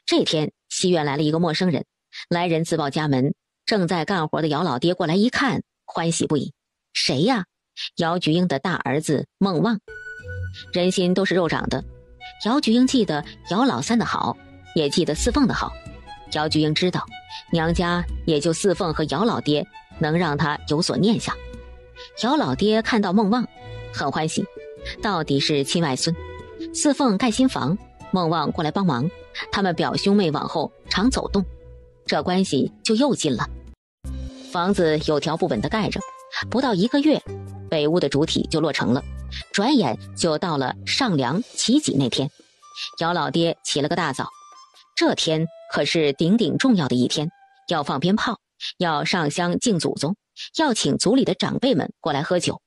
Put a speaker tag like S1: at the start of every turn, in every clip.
S1: 这天西院来了一个陌生人，来人自报家门，正在干活的姚老爹过来一看，欢喜不已。谁呀？姚菊英的大儿子孟旺。人心都是肉长的，姚菊英记得姚老三的好，也记得四凤的好。姚菊英知道娘家也就四凤和姚老爹能让他有所念想。姚老爹看到孟旺很欢喜，到底是亲外孙。四凤盖新房，孟旺过来帮忙，他们表兄妹往后常走动，这关系就又近了。房子有条不紊地盖着，不到1个月，北屋的主体就落成了。转眼就到了上梁起脊那天，姚老爹起了个大早。这天可是顶顶重要的一天，要放鞭炮，要上香敬祖宗，要请族里的长辈们过来喝酒。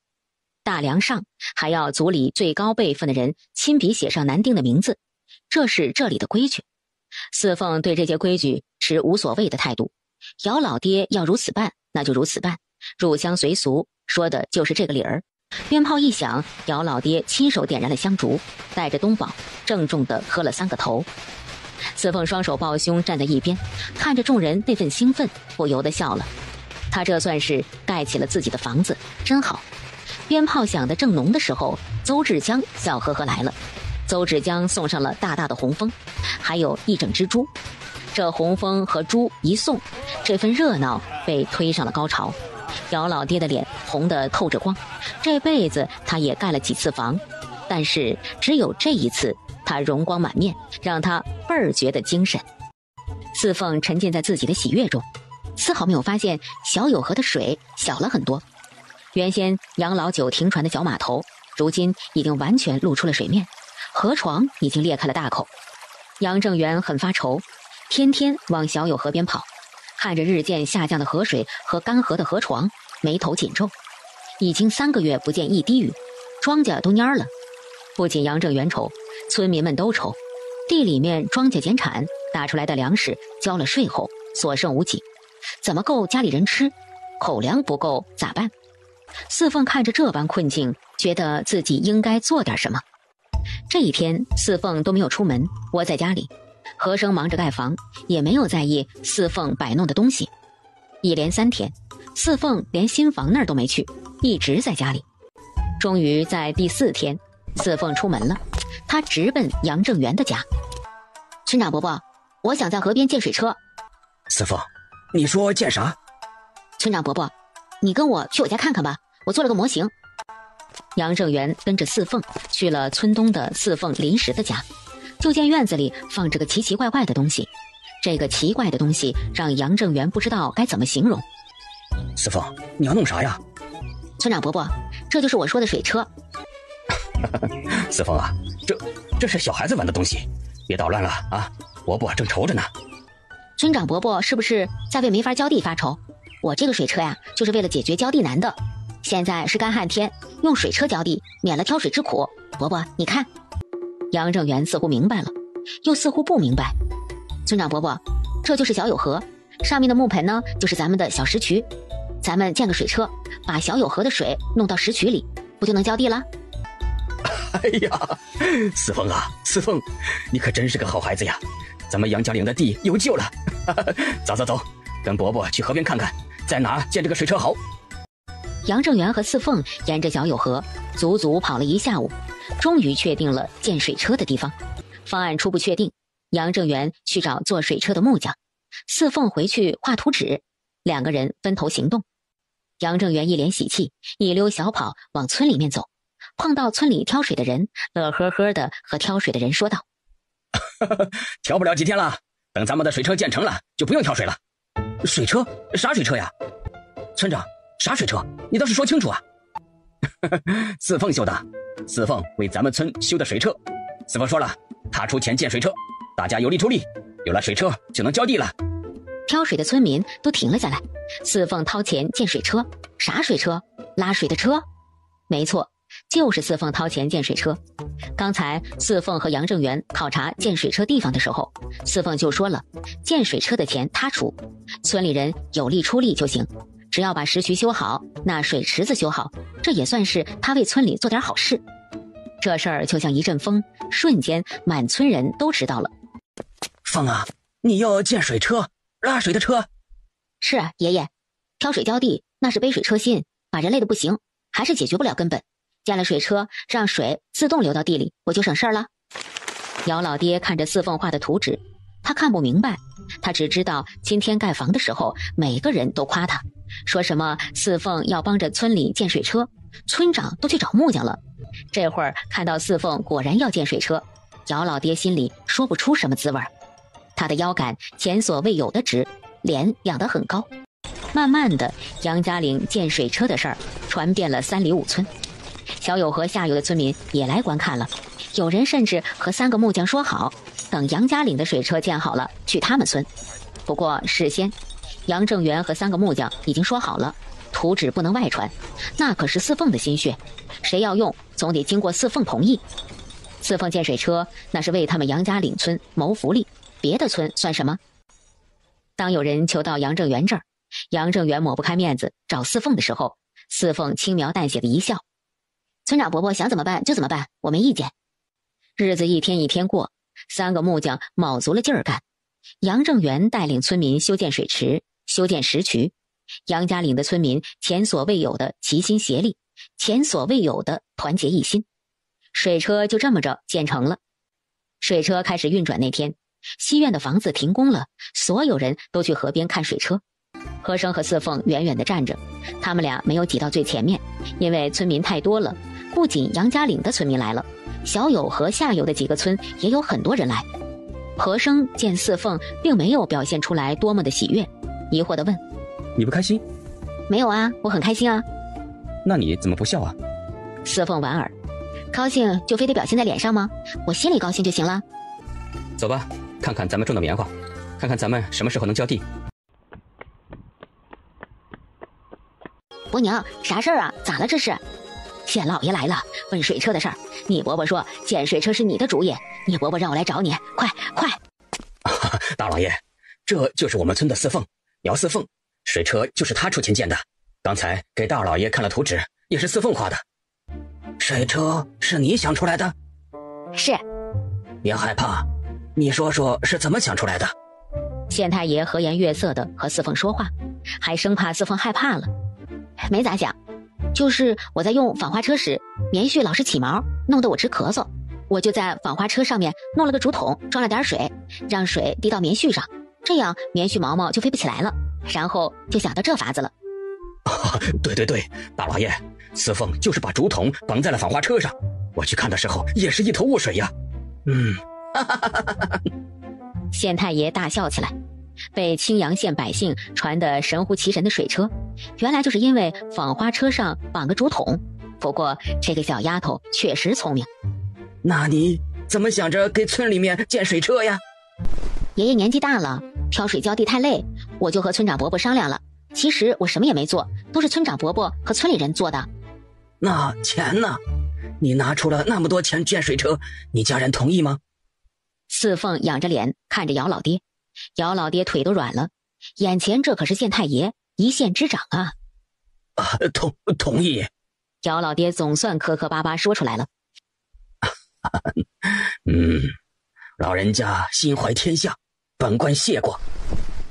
S1: 大梁上还要族里最高辈分的人亲笔写上男丁的名字，这是这里的规矩。四凤对这些规矩持无所谓的态度，姚老爹要如此办，那就如此办，入乡随俗，说的就是这个理儿。鞭炮一响，姚老爹亲手点燃了香烛，带着东宝郑重地磕了3个头。四凤双手抱胸站在一边，看着众人那份兴奋，不由得笑了。他这算是盖起了自己的房子，真好。鞭炮响得正浓的时候，邹志江笑呵呵来了。邹志江送上了大大的红枫，还有一整只猪。这红枫和猪一送，这份热闹被推上了高潮。姚老爹的脸红得透着光，这辈子他也盖了几次房，但是只有这一次他容光满面，让他倍儿觉得精神。四凤沉浸在自己的喜悦中，丝毫没有发现小有河的水小了很多。原先杨老九停船的小码头，如今已经完全露出了水面，河床已经裂开了大口。杨正元很发愁，天天往小有河边跑，看着日渐下降的河水和干涸的河床，眉头紧皱。已经3个月不见一滴雨，庄稼都蔫了。不仅杨正元愁，村民们都愁。地里面庄稼减产，打出来的粮食交了税后所剩无几，怎么够家里人吃？口粮不够咋办？四凤看着这般困境，觉得自己应该做点什么。这一天四凤都没有出门，窝在家里。和生忙着盖房，也没有在意四凤摆弄的东西。一连3天，四凤连新房那儿都没去，一直在家里。终于在第4天，四凤出门了，她直奔杨正元的家。村长伯伯，我想在河边建水车。
S2: 四凤，你说建啥？
S1: 村长伯伯，你跟我去我家看看吧，我做了个模型。杨正元跟着四凤去了村东的四凤临时的家，就见院子里放着个奇奇怪怪的东西。这个奇怪的东西让杨正元不知道该怎么形容。
S2: 四凤，你要弄啥呀？
S1: 村长伯伯，这就是我说的水车。
S2: 四凤啊，这是小孩子玩的东西，别捣乱了啊！伯伯正愁着呢。
S1: 村长伯伯是不是在为没法浇地发愁？我这个水车呀，就是为了解决浇地难的。现在是干旱天，用水车浇地，免了挑水之苦。伯伯，你看。杨正元似乎明白了，又似乎不明白。村长伯伯，这就是小有河，上面的木盆呢，就是咱们的小石渠。咱们建个水车，把小有河的水弄到石渠里，不就能浇地了？
S2: 哎呀，四凤啊，四凤，你可真是个好孩子呀！咱们杨家岭的地有救了。走走走，跟伯伯去河边看看，在哪建这个水车好。
S1: 杨正元和四凤沿着小有河足足跑了1下午，终于确定了建水车的地方。方案初步确定，杨正元去找做水车的木匠，四凤回去画图纸，2个人分头行动。杨正元一脸喜气，一溜小跑往村里面走，碰到村里挑水的人，乐呵呵的和挑水的人说道：
S2: 挑不了几天了，等咱们的水车建成了，就不用挑水了。水车？啥水车呀？村长，啥水车？你倒是说清楚啊！四凤修的，四凤为咱们村修的水车。四凤说了，他出钱建水车，大家有力出力，有了水车就能浇地了。
S1: 挑水的村民都停了下来。四凤掏钱建水车，啥水车？拉水的车？没错，就是四凤掏钱建水车。刚才四凤和杨正元考察建水车地方的时候，四凤就说了，建水车的钱他出，村里人有力出力就行，只要把石渠修好，那水池子修好，这也算是他为村里做点好事。这事儿就像一阵风，瞬间满村人都知道了。
S2: 凤啊，你要建水车，拉水的车？
S1: 是啊，爷爷，挑水浇地那是杯水车薪，把人累得不行，还是解决不了根本。建了水车，让水自动流到地里，不就省事儿了？姚老爹看着四凤画的图纸，他看不明白，他只知道今天盖房的时候，每个人都夸他，说什么四凤要帮着村里建水车，村长都去找木匠了。这会儿看到四凤果然要建水车，姚老爹心里说不出什么滋味。他的腰杆前所未有的直，脸仰得很高。慢慢的，杨家岭建水车的事儿传遍了3里5村，小有和下游的村民也来观看了，有人甚至和3个木匠说好，等杨家岭的水车建好了去他们村。不过事先，杨正元和3个木匠已经说好了，图纸不能外传，那可是四凤的心血，谁要用总得经过四凤同意。四凤建水车那是为他们杨家岭村谋福利，别的村算什么？当有人求到杨正元这儿，杨正元抹不开面子找四凤的时候，四凤轻描淡写的一笑：村长伯伯想怎么办就怎么办，我没意见。日子一天一天过，3个木匠卯足了劲儿干。杨正元带领村民修建水池，修建石渠，杨家岭的村民前所未有的齐心协力，前所未有的团结一心，水车就这么着建成了。水车开始运转那天，西院的房子停工了，所有人都去河边看水车。和生和四凤远远地站着，他们俩没有挤到最前面，因为村民太多了，不仅杨家岭的村民来了，小有和下游的几个村也有很多人来。和生见四凤并没有表现出来多么的喜悦，疑惑地问：
S2: 你不开心？
S1: 没有啊，我很开心啊。
S2: 那你怎么不笑啊？
S1: 四凤莞尔：高兴就非得表现在脸上吗？我心里高兴就行了。
S2: 走吧，看看咱们种的棉花，看看咱们什么时候能浇地。
S1: 伯娘，啥事儿啊？咋了这是？县老爷来了，问水车的事儿。你伯伯说建水车是你的主意，你伯伯让我来找你，快！
S2: 大老爷，这就是我们村的四凤，姚四凤，水车就是他出钱建的。刚才给大老爷看了图纸，也是四凤画的。水车是你想出来的？
S1: 是。
S2: 别害怕，你说说是怎么想出来的？
S1: 县太爷和颜悦色的和四凤说话，还生怕四凤害怕了。没咋想，就是我在用纺花车时，棉絮老是起毛，弄得我直咳嗽。我就在纺花车上面弄了个竹筒，装了点水，让水滴到棉絮上，这样棉絮毛毛就飞不起来了。然后就想到这法子了。
S2: 对，大老爷，四凤就是把竹筒绑在了纺花车上，我去看的时候也是一头雾水呀。
S1: 县太爷大笑起来。被青阳县百姓传得神乎其神的水车，原来就是因为纺花车上绑个竹筒。不过这个小丫头确实聪明。
S2: 那你怎么想着给村里面建水车呀？
S1: 爷爷年纪大了，挑水浇地太累，我就和村长伯伯商量了。其实我什么也没做，都是村长伯伯和村里人做的。
S2: 那钱呢？你拿出了那么多钱建水车，你家人同意吗？
S1: 四凤仰着脸看着姚老爹，姚老爹腿都软了，眼前这可是县太爷，一县之长啊！
S2: 同意。
S1: 姚老爹总算磕磕巴巴说出来了。
S2: 老人家心怀天下，本官谢过。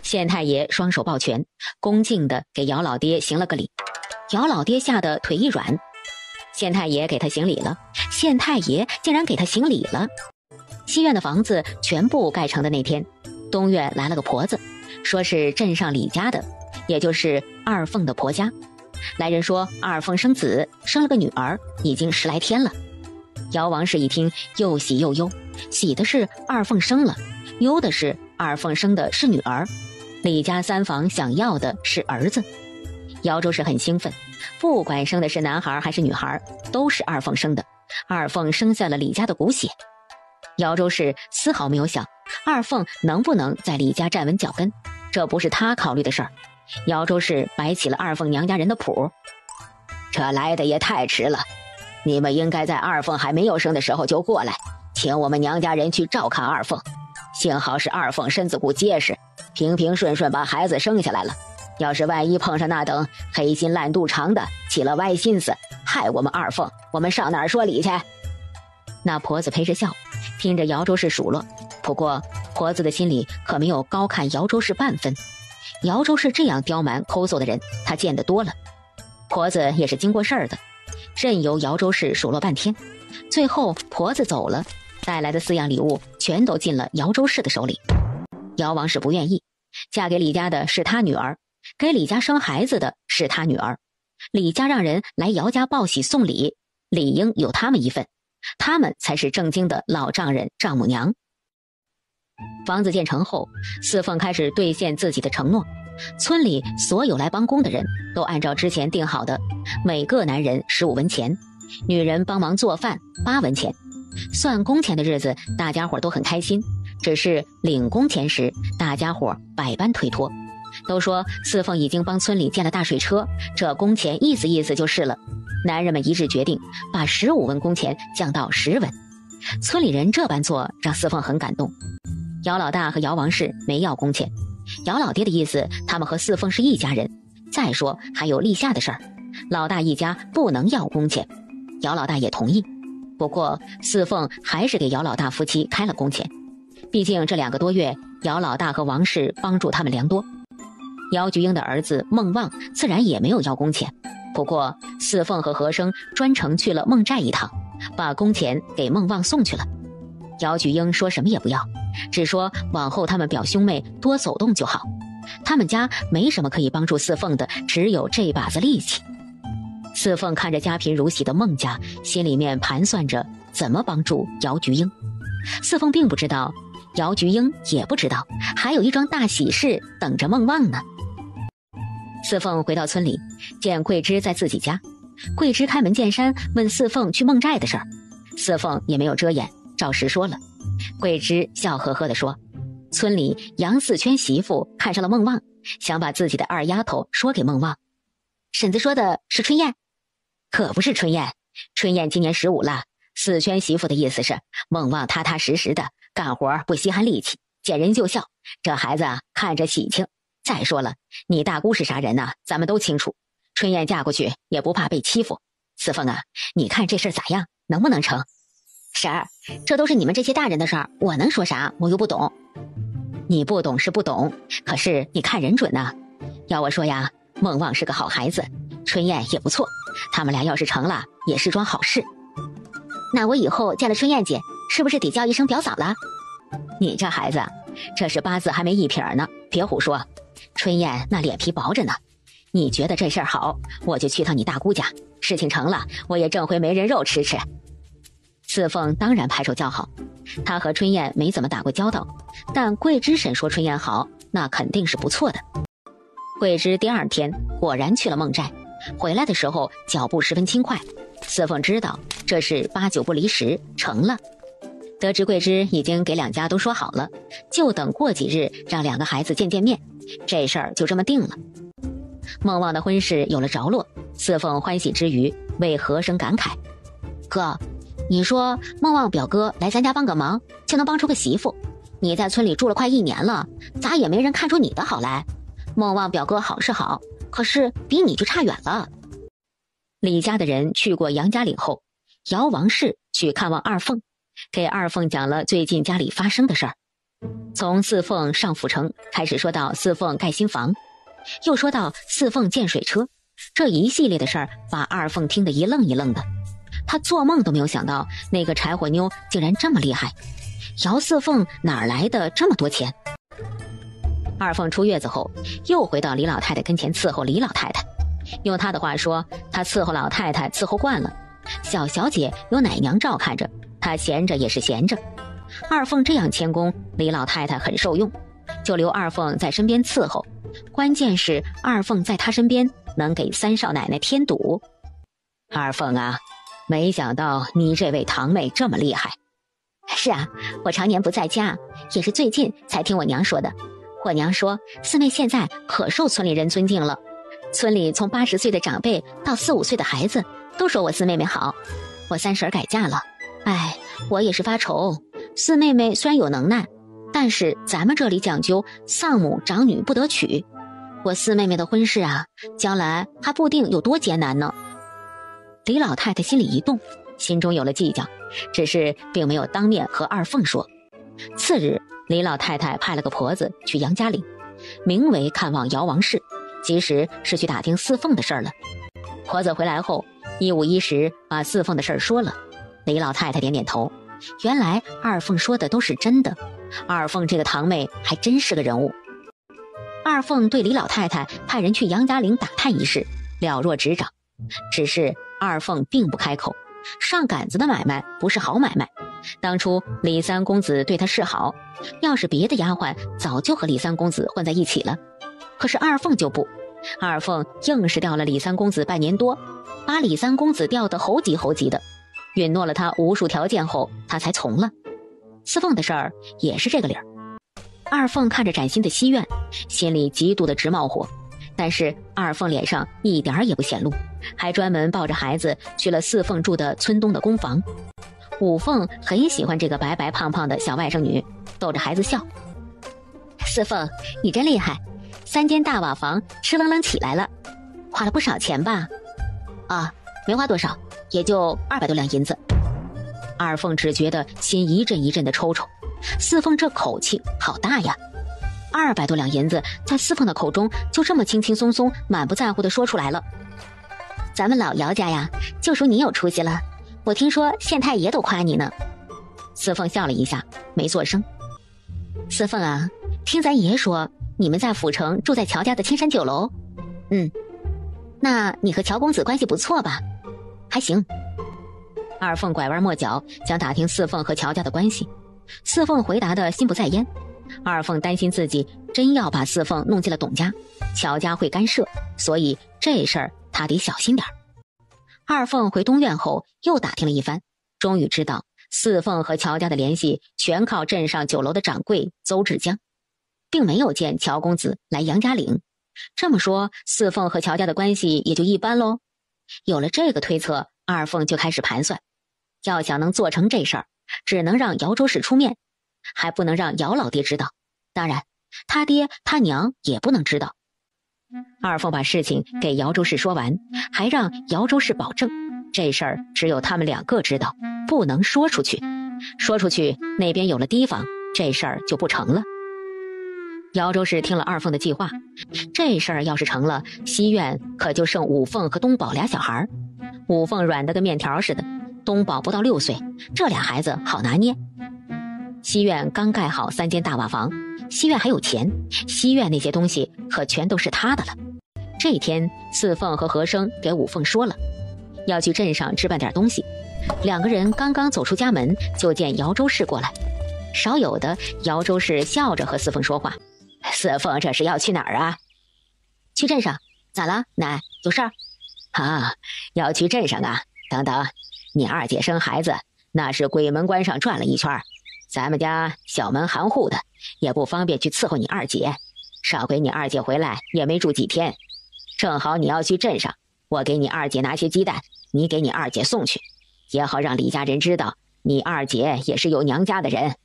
S1: 县太爷双手抱拳，恭敬地给姚老爹行了个礼。姚老爹吓得腿一软，县太爷给他行礼了。县太爷竟然给他行礼了。西院的房子全部盖成的那天，东院来了个婆子，说是镇上李家的，也就是二凤的婆家。来人说二凤生子，生了个女儿，已经10来天了。姚王氏一听，又喜又忧，喜的是二凤生了，忧的是二凤生的是女儿，李家3房想要的是儿子。姚州氏很兴奋，不管生的是男孩还是女孩，都是二凤生的，二凤生下了李家的骨血。姚州氏丝毫没有想二凤能不能在李家站稳脚跟，这不是他考虑的事儿。姚州氏摆起了二凤娘家人的谱。这来的也太迟了，你们应该在二凤还没有生的时候就过来，请我们娘家人去照看二凤。幸好是二凤身子骨结实，平平顺顺把孩子生下来了。要是万一碰上那等黑心烂肚肠的，起了歪心思，害我们二凤，我们上哪儿说理去？那婆子陪着笑，听着姚州氏数落。不过婆子的心里可没有高看姚州市半分。姚州市这样刁蛮抠搜的人，她见得多了。婆子也是经过事儿的，任由姚州市数落半天，最后婆子走了，带来的4样礼物全都进了姚州市的手里。姚王氏不愿意，嫁给李家的是他女儿，给李家生孩子的是他女儿。李家让人来姚家报喜送礼，理应有他们一份，他们才是正经的老丈人丈母娘。房子建成后，四凤开始兑现自己的承诺，村里所有来帮工的人都按照之前定好的，每个男人15文钱，女人帮忙做饭8文钱。算工钱的日子，大家伙都很开心，只是领工钱时，大家伙百般推脱，都说四凤已经帮村里建了大水车，这工钱意思意思就是了。男人们一致决定把15文工钱降到10文。村里人这般做让四凤很感动。姚老大和姚王氏没要工钱，姚老爹的意思他们和四凤是一家人，再说还有立夏的事儿，老大一家不能要工钱。姚老大也同意，不过四凤还是给姚老大夫妻开了工钱，毕竟这2个多月姚老大和王氏帮助他们良多。姚菊英的儿子孟旺自然也没有要工钱，不过四凤和和生专程去了孟寨一趟，把工钱给孟旺送去了。姚菊英说什么也不要，只说往后他们表兄妹多走动就好，他们家没什么可以帮助四凤的，只有这把子力气。四凤看着家贫如洗的孟家，心里面盘算着怎么帮助姚菊英。四凤并不知道，姚菊英也不知道，还有一桩大喜事等着孟旺呢。四凤回到村里，见桂枝在自己家。桂枝开门见山问四凤去孟寨的事儿，四凤也没有遮掩，照实说了。桂枝笑呵呵地说，村里杨四圈媳妇看上了孟旺，想把自己的二丫头说给孟旺。婶子说的是春燕？可不是春燕，春燕今年15了。四圈媳妇的意思是孟旺踏踏实实的干活，不稀罕力气，见人就笑，这孩子看着喜庆。再说了，你大姑是啥人呢？咱们都清楚。春燕嫁过去也不怕被欺负。四凤啊，你看这事儿咋样？能不能成？婶儿，这都是你们这些大人的事儿，我能说啥？我又不懂。你不懂是不懂，可是你看人准呐。要我说呀，孟旺是个好孩子，春燕也不错，他们俩要是成了，也是桩好事。那我以后见了春燕姐，是不是得叫一声表嫂了？你这孩子，这是8字还没一撇呢，别胡说。春燕那脸皮薄着呢，你觉得这事儿好，我就去趟你大姑家，事情成了，我也挣回没人肉吃吃。四凤当然拍手叫好，她和春燕没怎么打过交道，但桂枝婶说春燕好，那肯定是不错的。桂枝第2天果然去了孟寨，回来的时候脚步十分轻快，四凤知道这是8、9不离10，成了。得知桂枝已经给2家都说好了，就等过几日让2个孩子见见面，这事儿就这么定了。孟旺的婚事有了着落，四凤欢喜之余为和生感慨，哥，你说孟旺表哥来咱家帮个忙，就能帮出个媳妇，你在村里住了快1年了，咋也没人看出你的好来？孟旺表哥好是好，可是比你就差远了。李家的人去过杨家岭后，姚王氏去看望二凤，给二凤讲了最近家里发生的事儿，从四凤上府城开始说到四凤盖新房，又说到四凤建水车，这一系列的事儿把二凤听得一愣一愣的。他做梦都没有想到那个柴火妞竟然这么厉害，姚四凤哪来的这么多钱？二凤出月子后又回到李老太太跟前伺候李老太太，用她的话说，她伺候老太太伺候惯了，小小姐有奶娘照看着，她闲着也是闲着。二凤这样谦恭，李老太太很受用，就留二凤在身边伺候，关键是二凤在她身边能给三少奶奶添堵。二凤啊，没想到你这位堂妹这么厉害。是啊，我常年不在家，也是最近才听我娘说的。我娘说四妹现在可受村里人尊敬了，村里从80岁的长辈到4、5岁的孩子都说我四妹妹好。我三婶改嫁了，哎，我也是发愁，四妹妹虽然有能耐，但是咱们这里讲究丧母长女不得娶，我四妹妹的婚事啊，将来还不定有多艰难呢。李老太太心里一动，心中有了计较，只是并没有当面和二凤说。次日，李老太太派了个婆子去杨家岭，名为看望姚王氏，其实是去打听四凤的事儿了。婆子回来后，一五一十把四凤的事儿说了。李老太太点点头，原来二凤说的都是真的。二凤这个堂妹还真是个人物。二凤对李老太太派人去杨家岭打探一事了若指掌，只是二凤并不开口。上杆子的买卖不是好买卖，当初李三公子对她示好，要是别的丫鬟早就和李三公子混在一起了。可是二凤就不，二凤硬是吊了李三公子半年多，把李三公子吊得猴急猴急的，允诺了他无数条件后，他才从了。四凤的事儿也是这个理儿。二凤看着崭新的西院，心里极度的直冒火，但是二凤脸上一点儿也不显露，还专门抱着孩子去了四凤住的村东的公房。五凤很喜欢这个白白胖胖的小外甥女，逗着孩子笑。四凤，你真厉害，3间大瓦房哧楞楞起来了，花了不少钱吧？啊，没花多少，也就200多两银子。二凤只觉得心一阵一阵的抽抽，四凤这口气好大呀！200多两银子在四凤的口中就这么轻轻松松满不在乎的说出来了。咱们老姚家呀，就属你有出息了，我听说县太爷都夸你呢。四凤笑了一下，没做声。四凤啊，听咱爷说你们在府城住在乔家的青山酒楼。那你和乔公子关系不错吧？还行。二凤拐弯抹角想打听四凤和乔家的关系，四凤回答的心不在焉。二凤担心自己真要把四凤弄进了董家，乔家会干涉，所以这事儿他得小心点儿。二凤回东院后又打听了一番，终于知道四凤和乔家的联系全靠镇上酒楼的掌柜邹志江，并没有见乔公子来杨家岭。这么说，四凤和乔家的关系也就一般喽。有了这个推测，二凤就开始盘算，要想能做成这事儿，只能让姚州市出面，还不能让姚老爹知道，当然他爹他娘也不能知道。二凤把事情给姚州市说完，还让姚州市保证这事儿只有他们2个知道，不能说出去，说出去那边有了提防，这事儿就不成了。姚州市听了二凤的计划，这事儿要是成了，西院可就剩五凤和东宝俩小孩。五凤软得跟面条似的，东宝不到6岁，这俩孩子好拿捏。西院刚盖好3间大瓦房，西院还有钱，西院那些东西可全都是他的了。这天，四凤和和珅给五凤说了，要去镇上置办点东西。2个人刚刚走出家门，就见姚州市过来。少有的，姚州市笑着和四凤说话：“四凤这是要去哪儿啊？”“去镇上。”“咋了，奶？有事儿？”“啊，要去镇上啊！等等，你二姐生孩子，那是鬼门关上转了一圈，咱们家小门含户的，也不方便去伺候你二姐。少亏你二姐回来也没住几天，正好你要去镇上，我给你二姐拿些鸡蛋，你给你二姐送去，也好让李家人知道你二姐也是有娘家的人。”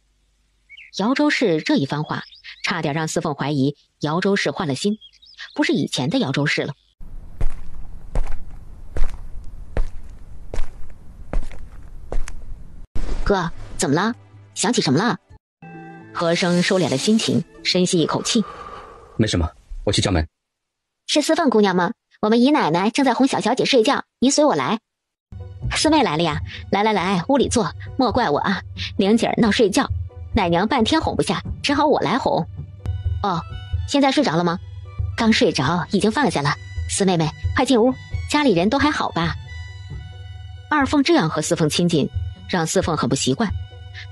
S1: 姚州市这一番话，差点让四凤怀疑姚州市换了心，不是以前的姚州市了。哥，怎么了？想起什么了？和珅收敛了心情，深吸一口气。
S2: 没什么，我去叫门。
S1: 是四凤姑娘吗？我们姨奶奶正在哄小小姐睡觉，您随我来。四妹来了呀，来来来，屋里坐，莫怪我啊，玲姐闹睡觉，奶娘半天哄不下，只好我来哄。哦，现在睡着了吗？刚睡着，已经放下了。四妹妹，快进屋，家里人都还好吧？二凤这样和四凤亲近，让四凤很不习惯。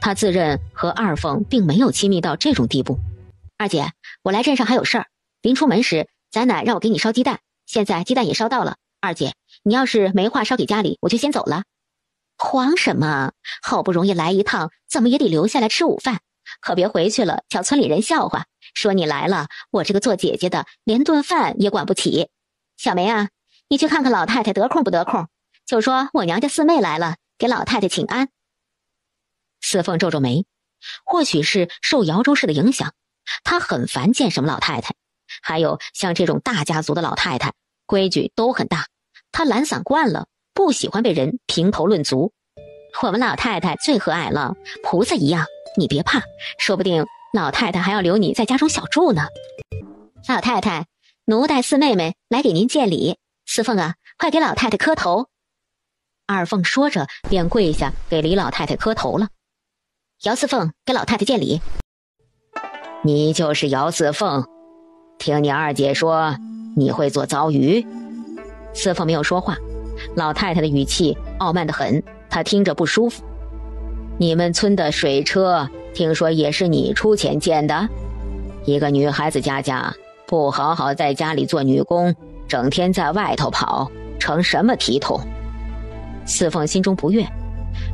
S1: 她自认和二凤并没有亲密到这种地步。二姐，我来镇上还有事儿，临出门时，咱奶让我给你烧鸡蛋，现在鸡蛋也烧到了。二姐，你要是没话烧给家里，我就先走了。慌什么？好不容易来一趟，怎么也得留下来吃午饭，可别回去了叫村里人笑话，说你来了，我这个做姐姐的连顿饭也管不起。小梅啊，你去看看老太太得空不得空，就说我娘家四妹来了，给老太太请安。四凤皱皱眉，或许是受姚州市的影响，她很烦见什么老太太，还有像这种大家族的老太太，规矩都很大，她懒散惯了，不喜欢被人评头论足。我们老太太最和蔼了，菩萨一样，你别怕，说不定老太太还要留你在家中小住呢。老太太，奴带四妹妹来给您见礼。四凤啊，快给老太太磕头。二凤说着便跪下给李老太太磕头了。姚四凤给老太太见礼。你就是姚四凤，听你二姐说你会做糟鱼。四凤没有说话，老太太的语气傲慢得很，她听着不舒服。你们村的水车听说也是你出钱建的？一个女孩子家不好好在家里做女工，整天在外头跑，成什么体统？四凤心中不悦，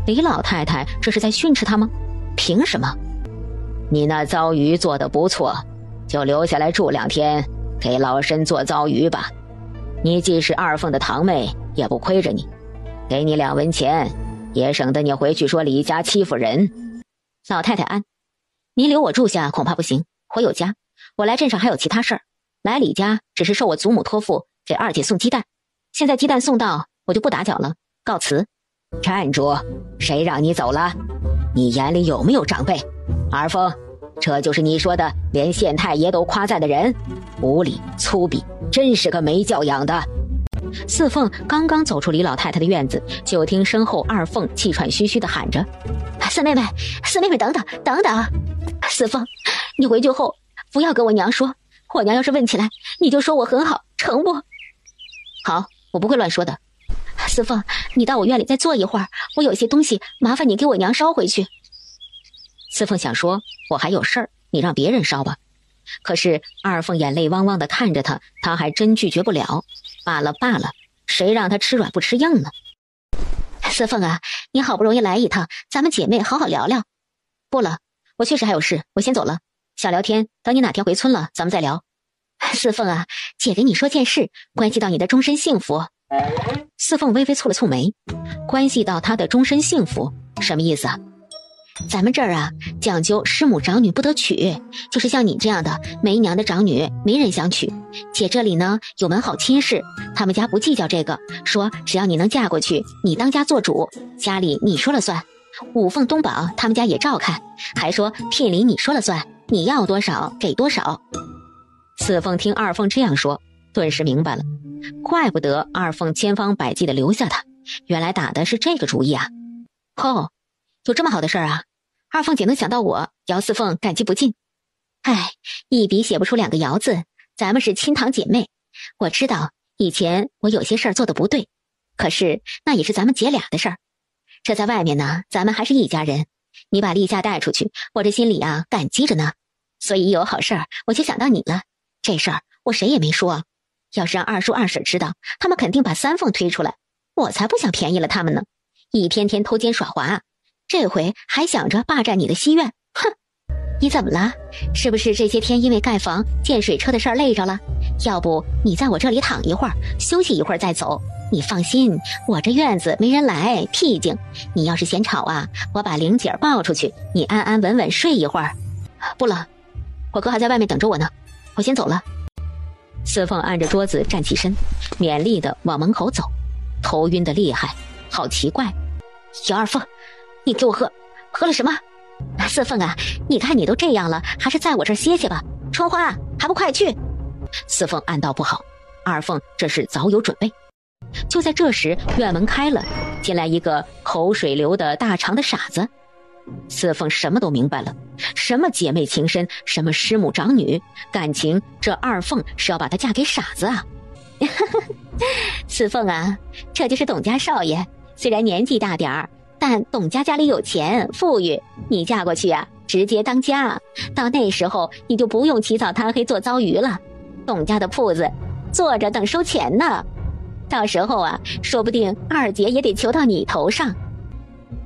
S1: 李老太太这是在训斥她吗？凭什么？你那糟鱼做得不错，就留下来住2天，给老身做糟鱼吧。你既是二凤的堂妹，也不亏着你，给你2文钱，也省得你回去说李家欺负人。老太太安，您留我住下恐怕不行，我有家，我来镇上还有其他事儿，来李家只是受我祖母托付给二姐送鸡蛋，现在鸡蛋送到，我就不打搅了，告辞。站住！谁让你走了？你眼里有没有长辈？二凤，这就是你说的连县太爷都夸赞的人，无礼粗鄙，真是个没教养的。四凤刚刚走出李老太太的院子，就听身后二凤气喘吁吁地喊着：四妹妹，四妹妹，等等等等！四凤，你回去后不要跟我娘说，我娘要是问起来，你就说我很好，成不？好，我不会乱说的。四凤，你到我院里再坐一会儿，我有些东西麻烦你给我娘捎回去。四凤想说，我还有事儿，你让别人捎吧。可是二凤眼泪汪汪地看着他，他还真拒绝不了。罢了罢了，谁让他吃软不吃硬呢？四凤啊，你好不容易来一趟，咱们姐妹好好聊聊。不了，我确实还有事，我先走了。想聊天，等你哪天回村了，咱们再聊。四凤啊，姐给你说件事，关系到你的终身幸福。四凤微微蹙了蹙眉，关系到她的终身幸福，什么意思啊？咱们这儿啊，讲究师母长女不得娶，就是像你这样的没娘的长女，没人想娶。姐这里呢有门好亲事，他们家不计较这个，说只要你能嫁过去，你当家做主，家里你说了算。五凤东宝他们家也照看，还说聘礼你说了算，你要多少给多少。四凤听二凤这样说，顿时明白了，怪不得二凤千方百计地留下他，原来打的是这个主意啊。哦，有这么好的事儿啊！二凤姐能想到我，姚四凤感激不尽。哎，一笔写不出2个姚字，咱们是亲堂姐妹。我知道以前我有些事儿做得不对，可是那也是咱们姐俩的事儿。这在外面呢，咱们还是一家人。你把丽夏带出去，我这心里啊感激着呢。所以一有好事儿，我就想到你了。这事儿我谁也没说，要是让二叔二婶知道，他们肯定把三凤推出来。我才不想便宜了他们呢，一天天偷奸耍滑，这回还想着霸占你的西院，哼！你怎么了？是不是这些天因为盖房建水车的事儿累着了？要不你在我这里躺一会儿，休息一会儿再走。你放心，我这院子没人来，僻静。你要是嫌吵啊，我把玲姐抱出去，你安安稳稳睡一会儿。不了，我哥还在外面等着我呢，我先走了。四凤按着桌子站起身，勉力地往门口走，头晕得厉害，好奇怪。姚二凤，你给我喝了什么？四凤啊，你看你都这样了，还是在我这儿歇歇吧。春花，还不快去！四凤暗道不好，二凤这是早有准备。就在这时，院门开了，进来一个口水流的大长的傻子。四凤什么都明白了，什么姐妹情深，什么师母长女，感情这二凤是要把她嫁给傻子啊。四凤啊，这就是董家少爷，虽然年纪大点儿，但董家家里有钱富裕，你嫁过去啊，直接当家，到那时候你就不用起早贪黑做糟鱼了，董家的铺子坐着等收钱呢，到时候啊，说不定二姐也得求到你头上。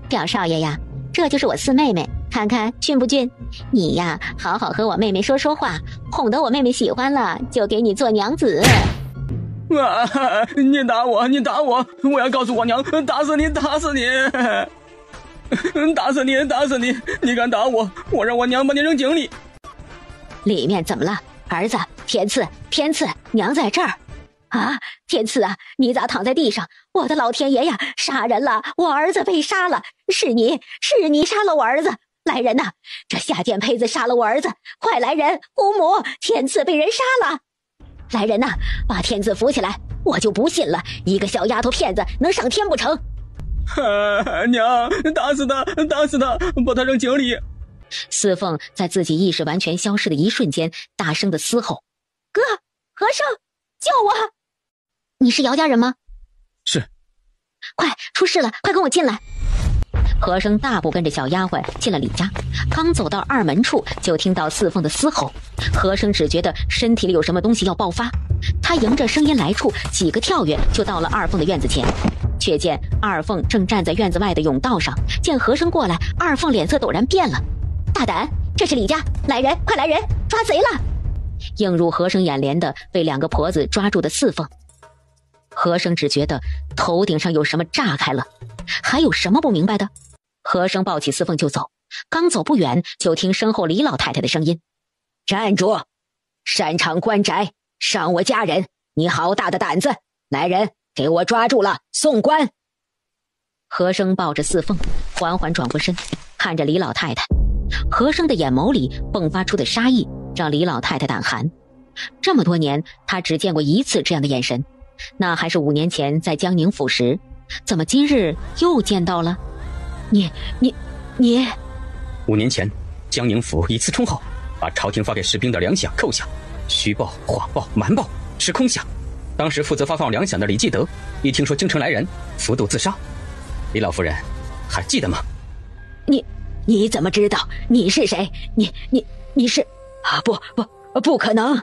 S1: 表少爷呀，这就是我四妹妹，看看俊不俊？你呀，好好和我妹妹说说话，哄得我妹妹喜欢了，就给你做娘子。
S2: 您打我，您打我，我要告诉我娘，打死你，打死你！打死你，打死你！你敢打我，我让我娘把你扔井里。
S1: 里面怎么了？儿子，天赐，娘在这儿。啊，天赐啊，你咋躺在地上？我的老天爷呀，杀人了，我儿子被杀了，是你杀了我儿子，来人呐！这下贱胚子杀了我儿子，快来人！姑母，天赐被人杀了！来人呐，把天赐扶起来！我就不信了，一个小丫头片子能上天不成？
S2: 娘，打死他，打死他，把他扔井里！
S1: 四凤在自己意识完全消失的一瞬间，大声的嘶吼：“哥，和尚，救我！你是姚家人吗？”“
S2: 是。”“
S1: 快，出事了，快跟我进来！”和珅大步跟着小丫鬟进了李家，刚走到二门处，就听到四凤的嘶吼。和珅只觉得身体里有什么东西要爆发，他迎着声音来处，几个跳跃就到了二凤的院子前，却见二凤正站在院子外的甬道上。见和珅过来，二凤脸色陡然变了：“大胆，这是李家，来人，快来人，抓贼了！”映入和珅眼帘的被两个婆子抓住的四凤，和珅只觉得头顶上有什么炸开了，还有什么不明白的？和珅抱起四凤就走，刚走不远，就听身后李老太太的声音：“站住！擅闯官宅，伤我家人，你好大的胆子！来人，给我抓住了，送官！”和珅抱着四凤，缓缓转过身，看着李老太太。和珅的眼眸里迸发出的杀意，让李老太太胆寒。这么多年，她只见过一次这样的眼神，那还是5年前在江宁府时，怎么今日又见到了？你
S2: 5年前，江宁府一次冲号，把朝廷发给士兵的粮饷扣下，虚报、谎报、瞒报是空饷。当时负责发放粮饷的李继德，一听说京城来人，服毒自杀。李老夫人，还记得吗？
S1: 你怎么知道？你是谁？你是？不可能！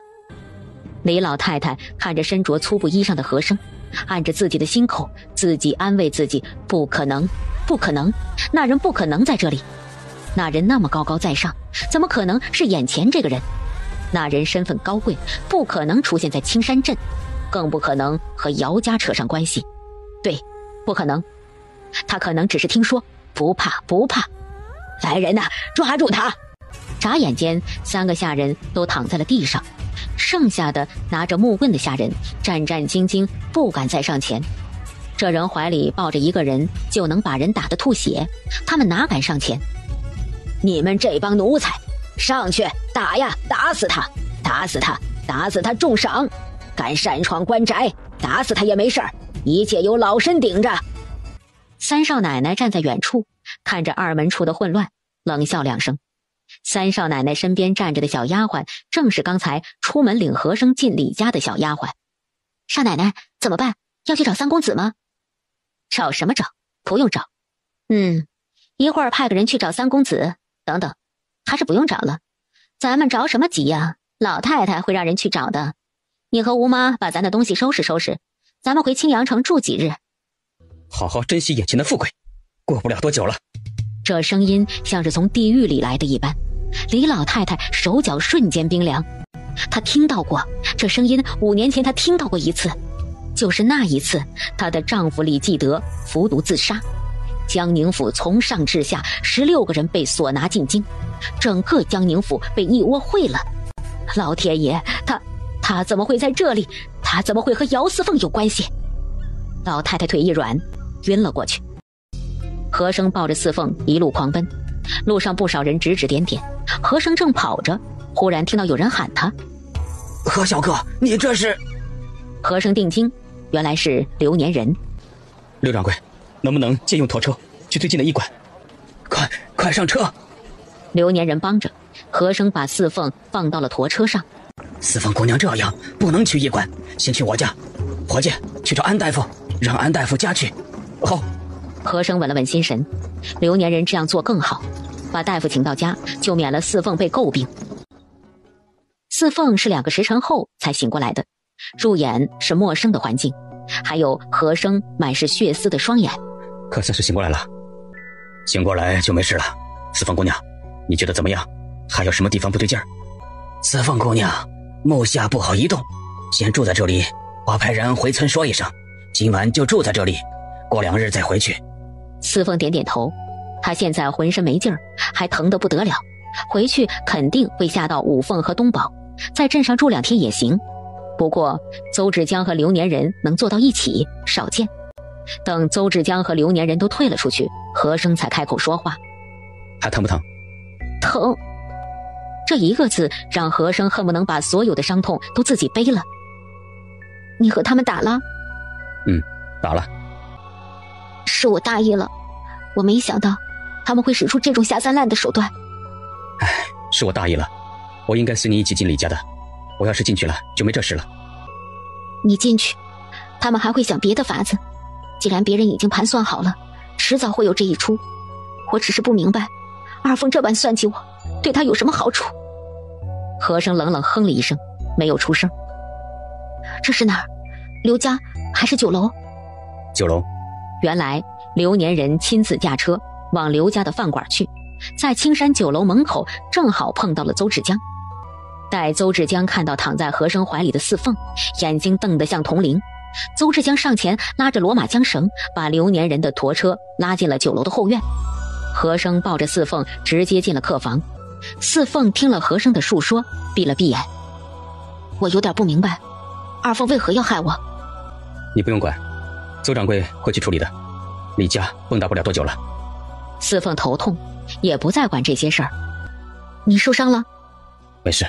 S1: 李老太太看着身着粗布衣裳的和珅，按着自己的心口，自己安慰自己：不可能，不可能，那人不可能在这里。那人那么高高在上，怎么可能是眼前这个人？那人身份高贵，不可能出现在青山镇，更不可能和姚家扯上关系。对，不可能。他可能只是听说，不怕。来人呐，抓住他！眨眼间，3个下人都躺在了地上，剩下的拿着木棍的下人战战兢兢，不敢再上前。这人怀里抱着一个人，就能把人打得吐血，他们哪敢上前？你们这帮奴才，上去打呀，打死他，打死他，打死他，重赏！敢擅闯官宅，打死他也没事儿，一切由老身顶着。三少奶奶站在远处，看着二门处的混乱，冷笑2声。三少奶奶身边站着的小丫鬟，正是刚才出门领和珅进李家的小丫鬟。少奶奶，怎么办？要去找三公子吗？找什么找？不用找。一会儿派个人去找三公子。等等，还是不用找了。咱们着什么急呀？老太太会让人去找的。你和吴妈把咱的东西收拾收拾，咱们回青阳城住几日。
S2: 好好珍惜眼前的富贵，过不了多久了。
S1: 这声音像是从地狱里来的一般，李老太太手脚瞬间冰凉。她听到过这声音，5年前她听到过一次，就是那一次，她的丈夫李继德服毒自杀，江宁府从上至下16个人被索拿进京，整个江宁府被一窝烩了。老天爷，他怎么会在这里？他怎么会和姚四凤有关系？老太太腿一软，晕了过去。和珅抱着四凤一路狂奔，路上不少人指指点点。和珅正跑着，忽然听到有人喊他：“
S2: 何小哥，你这是？”
S1: 和珅定睛，原来是刘年仁。
S2: 刘掌柜，能不能借用驼车去最近的医馆？快上车！
S1: 刘年仁帮着和珅把四凤放到了驼车上。
S2: 四凤姑娘这样，不能去医馆，先去我家。伙计，去找安大夫，让安大夫家去。好。
S1: 和珅稳了稳心神，刘年仁这样做更好，把大夫请到家，就免了四凤被诟病。四凤是2个时辰后才醒过来的，入眼是陌生的环境，还有和珅满是血丝的双眼。
S2: 可算是醒过来了，醒过来就没事了。四凤姑娘，你觉得怎么样？还有什么地方不对劲儿？四凤姑娘，目下不好移动，先住在这里，我派人回村说一声，今晚就住在这里，过2日再回去。
S1: 四凤点点头，她现在浑身没劲儿，还疼得不得了，回去肯定会吓到五凤和东宝，在镇上住2天也行。不过邹志江和刘年仁能坐到一起，少见。等邹志江和刘年仁都退了出去，和珅才开口说话：“
S2: 还疼不疼？
S1: 疼。这一个字让和珅恨不能把所有的伤痛都自己背了。你和他们打了？
S2: 打了。
S1: 是我大意了，我没想到他们会使出这种下三滥的手段。
S2: 是我大意了，我应该随你一起进李家的，我要是进去了就没这事了。
S1: 你进去，他们还会想别的法子，既然别人已经盘算好了，迟早会有这一出。我只是不明白，二凤这般算计我，对他有什么好处？和珅冷冷哼了一声，没有出声。这是哪儿？刘家还是酒楼？
S2: 酒楼。
S1: 原来刘年人亲自驾车往刘家的饭馆去，在青山酒楼门口正好碰到了邹志江。待邹志江看到躺在和珅怀里的四凤，眼睛瞪得像铜铃。邹志江上前拉着骡马缰绳，把刘年人的驮车拉进了酒楼的后院。和珅抱着四凤直接进了客房。四凤听了和珅的述说，闭了闭眼。我有点不明白，二凤为何要害我？
S2: 你不用管，邹掌柜会去处理的，李家蹦跶不了多久了。
S1: 四凤头痛，也不再管这些事儿。你受伤了？
S2: 没事，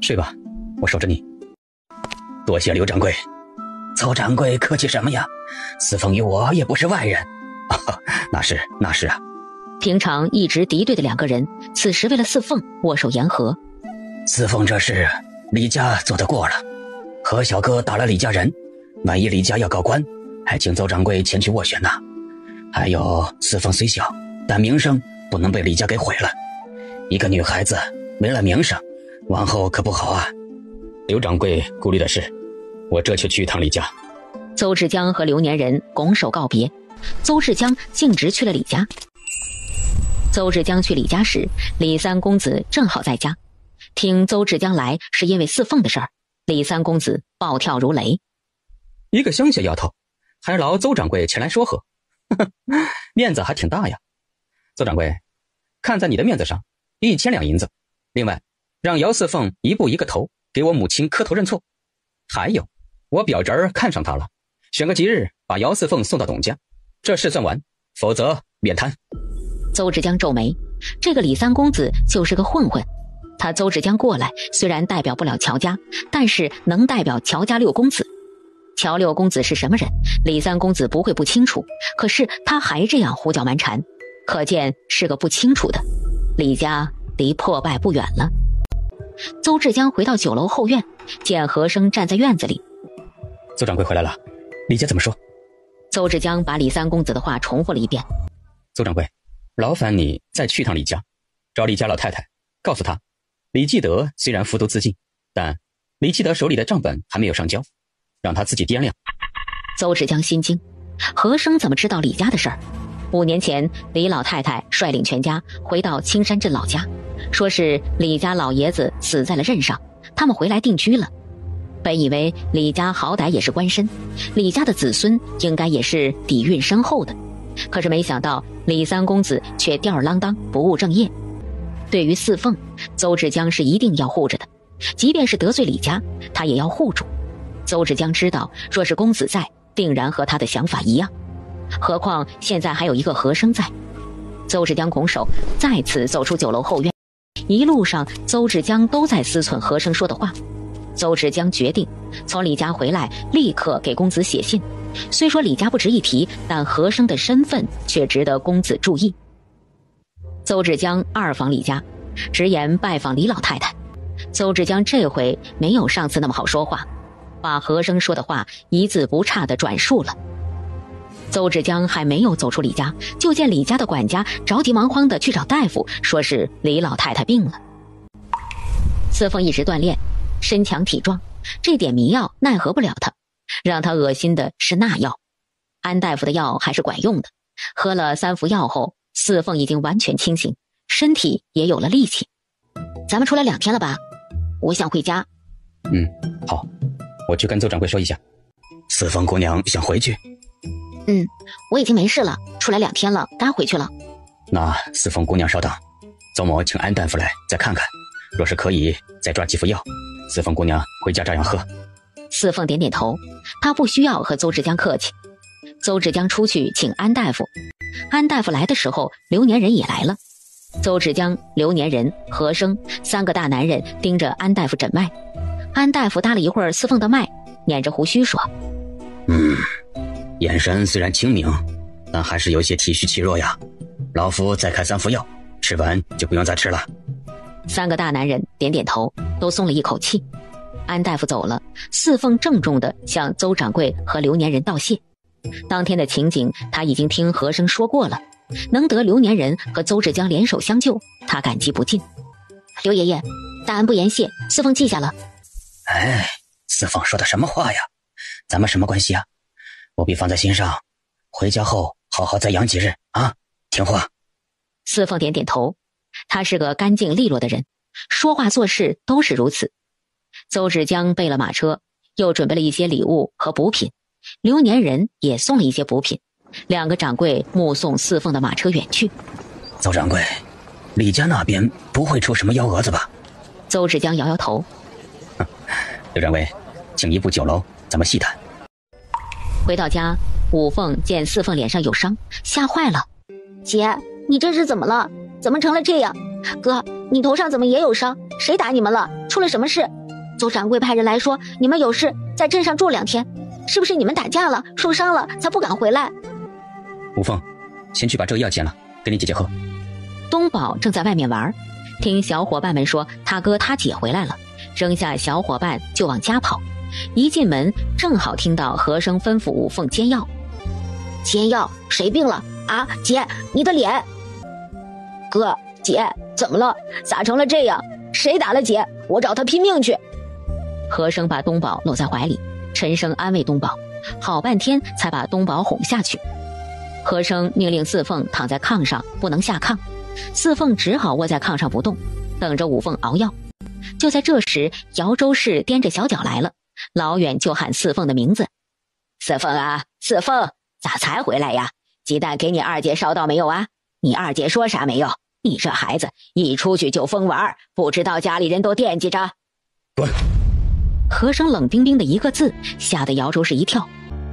S2: 睡吧，我守着你。多谢刘掌柜。邹掌柜客气什么呀？四凤与我也不是外人。那是啊。
S1: 平常一直敌对的两个人，此时为了四凤握手言和。
S2: 四凤这事李家做得过了，何小哥打了李家人，万一李家要告官，还请邹掌柜前去斡旋呐。还有四凤虽小，但名声不能被李家给毁了。一个女孩子没了名声，往后可不好啊。刘掌柜顾虑的是，我这就去一趟李家。
S1: 邹志江和刘年人拱手告别，邹志江径直去了李家。邹志江去李家时，李三公子正好在家。听邹志江来是因为四凤的事儿，李三公子暴跳如雷。
S2: 一个乡下丫头，还劳邹掌柜前来说和，面子还挺大呀。邹掌柜，看在你的面子上，1000两银子。另外，让姚四凤一步一个头，给我母亲磕头认错。还有，我表侄儿看上她了，选个吉日把姚四凤送到董家，这事算完，否则免谈。
S1: 邹志江皱眉，这个李三公子就是个混混。他邹志江过来，虽然代表不了乔家，但是能代表乔家六公子。乔六公子是什么人，李三公子不会不清楚，可是他还这样胡搅蛮缠，可见是个不清楚的。李家离破败不远了。邹志江回到酒楼后院，见和珅站在院子里。
S2: 邹掌柜回来了，李家怎么说？
S1: 邹志江把李三公子的话重复了一遍。
S2: 邹掌柜，劳烦你再去趟李家，找李家老太太，告诉他，李继德虽然服毒自尽，但李继德手里的账本还没有上交，让他自己掂量。
S1: 邹志江心惊，和珅怎么知道李家的事儿？5年前，李老太太率领全家回到青山镇老家，说是李家老爷子死在了任上，他们回来定居了。本以为李家好歹也是官绅，李家的子孙应该也是底蕴深厚的，可是没想到李三公子却吊儿郎当，不务正业。对于四凤，邹志江是一定要护着的，即便是得罪李家，他也要护住。邹志江知道，若是公子在，定然和他的想法一样，何况现在还有一个和珅在。邹志江拱手再次走出酒楼后院，一路上邹志江都在思忖和珅说的话。邹志江决定从李家回来立刻给公子写信，虽说李家不值一提，但和珅的身份却值得公子注意。邹志江2访李家，直言拜访李老太太。邹志江这回没有上次那么好说话，把和珅说的话一字不差地转述了。邹志江还没有走出李家，就见李家的管家着急忙慌地去找大夫，说是李老太太病了。四凤一直锻炼，身强体壮，这点迷药奈何不了他，让他恶心的是那药。安大夫的药还是管用的，喝了3服药后，四凤已经完全清醒，身体也有了力气。咱们出来2天了吧？我想回家。
S2: 好，我去跟邹掌柜说一下。四凤姑娘想回去？
S1: 我已经没事了，出来2天了，该回去了。
S2: 那四凤姑娘稍等，邹某请安大夫来再看看，若是可以再抓几副药，四凤姑娘回家照样喝。
S1: 四凤点点头，她不需要和邹志江客气。邹志江出去请安大夫，安大夫来的时候，刘年人也来了。邹志江、刘年仁、何生三个大男人盯着安大夫诊脉。安大夫搭了一会儿四凤的脉，捻着胡须说：
S2: 眼神虽然清明，但还是有些体虚气弱呀。老夫再开3副药，吃完就不用再吃了。
S1: 三个大男人点点头，都松了一口气。安大夫走了，四凤郑重地向邹掌柜和刘年仁道谢。当天的情景他已经听和生说过了，能得刘年仁和邹志江联手相救，他感激不尽。刘爷爷，大恩不言谢，四凤记下了。
S2: 哎，四凤说的什么话呀？咱们什么关系啊？务必放在心上，回家后好好再养几日啊，听话。
S1: 四凤点点头，他是个干净利落的人，说话做事都是如此。邹志江备了马车，又准备了一些礼物和补品，刘年仁也送了一些补品。两个掌柜目送四凤的马车远去。
S2: 邹掌柜，李家那边不会出什么幺蛾子吧？
S1: 邹志江摇摇头。
S2: 刘掌柜，请移步酒楼，咱们细谈。
S1: 回到家，五凤见四凤脸上有伤，吓坏了。
S3: 姐，你这是怎么了？怎么成了这样？哥，你头上怎么也有伤？谁打你们了？出了什么事？邹掌柜派人来说你们有事，在镇上住2天，是不是你们打架了，受伤了才不敢回来？
S2: 五凤，先去把这个药煎了，给你姐姐喝。
S1: 东宝正在外面玩，听小伙伴们说他哥他姐回来了，扔下小伙伴就往家跑。一进门正好听到和生吩咐五凤煎药。
S3: 煎药？谁病了啊？姐，你的脸。哥，姐，怎么了？咋成了这样？谁打了姐？我找他拼命去。
S1: 和生把东宝搂在怀里，沉声安慰东宝，好半天才把东宝哄下去。和生命令四凤躺在炕上，不能下炕，四凤只好窝在炕上不动，等着五凤熬药。就在这时，姚周氏踮着小脚来了，老远就喊四凤的名字：
S3: 四凤啊，四凤，咋才回来呀？鸡蛋给你二姐烧到没有啊？你二姐说啥没有？你这孩子一出去就疯玩，不知道家里人都惦记着。
S2: 滚！
S1: 和生冷冰冰的一个字，吓得姚周氏一跳。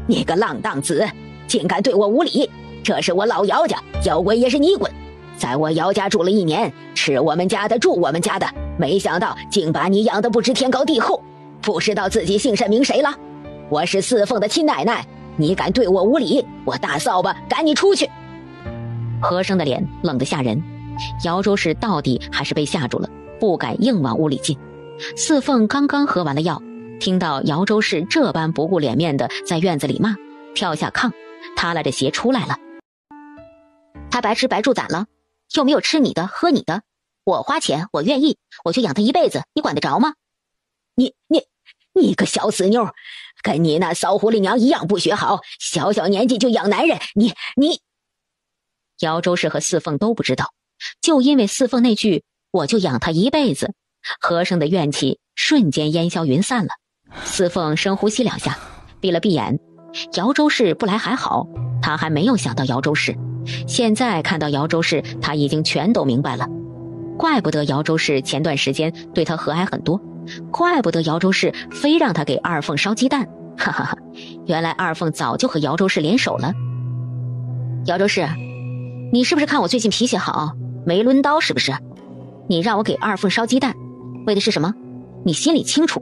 S3: 你个浪荡子，竟敢对我无礼！这是我老姚家，要滚也是你滚。在我姚家住了1年，吃我们家的，住我们家的，没想到竟把你养得不知天高地厚，不知道自己姓甚名谁了。我是四凤的亲奶奶，你敢对我无礼，我大扫把赶你出去。
S1: 和生的脸冷得吓人，姚周氏到底还是被吓住了，不敢硬往屋里进。四凤刚刚喝完了药，听到姚周氏这般不顾脸面的在院子里骂，跳下炕，踏拉着鞋出来了。
S3: 他白吃白住咋了？又没有吃你的喝你的，我花钱我愿意，我就养他一辈子，你管得着吗？你个小死妞，跟你那骚狐狸娘一样不学好，小小年纪就养男人，你。
S1: 姚周氏和四凤都不知道，就因为四凤那句我就养他一辈子，和生的怨气瞬间烟消云散了。四凤深呼吸2下，闭了闭眼。姚周氏不来还好，他还没有想到姚周氏，现在看到姚周氏，他已经全都明白了。怪不得姚周氏前段时间对他和蔼很多，怪不得姚周氏非让他给二凤烧鸡蛋，哈哈哈！原来二凤早就和姚周氏联手了。姚周氏，你是不是看我最近脾气好，没抡刀是不是？你让我给二凤烧鸡蛋，为的是什么？你心里清楚。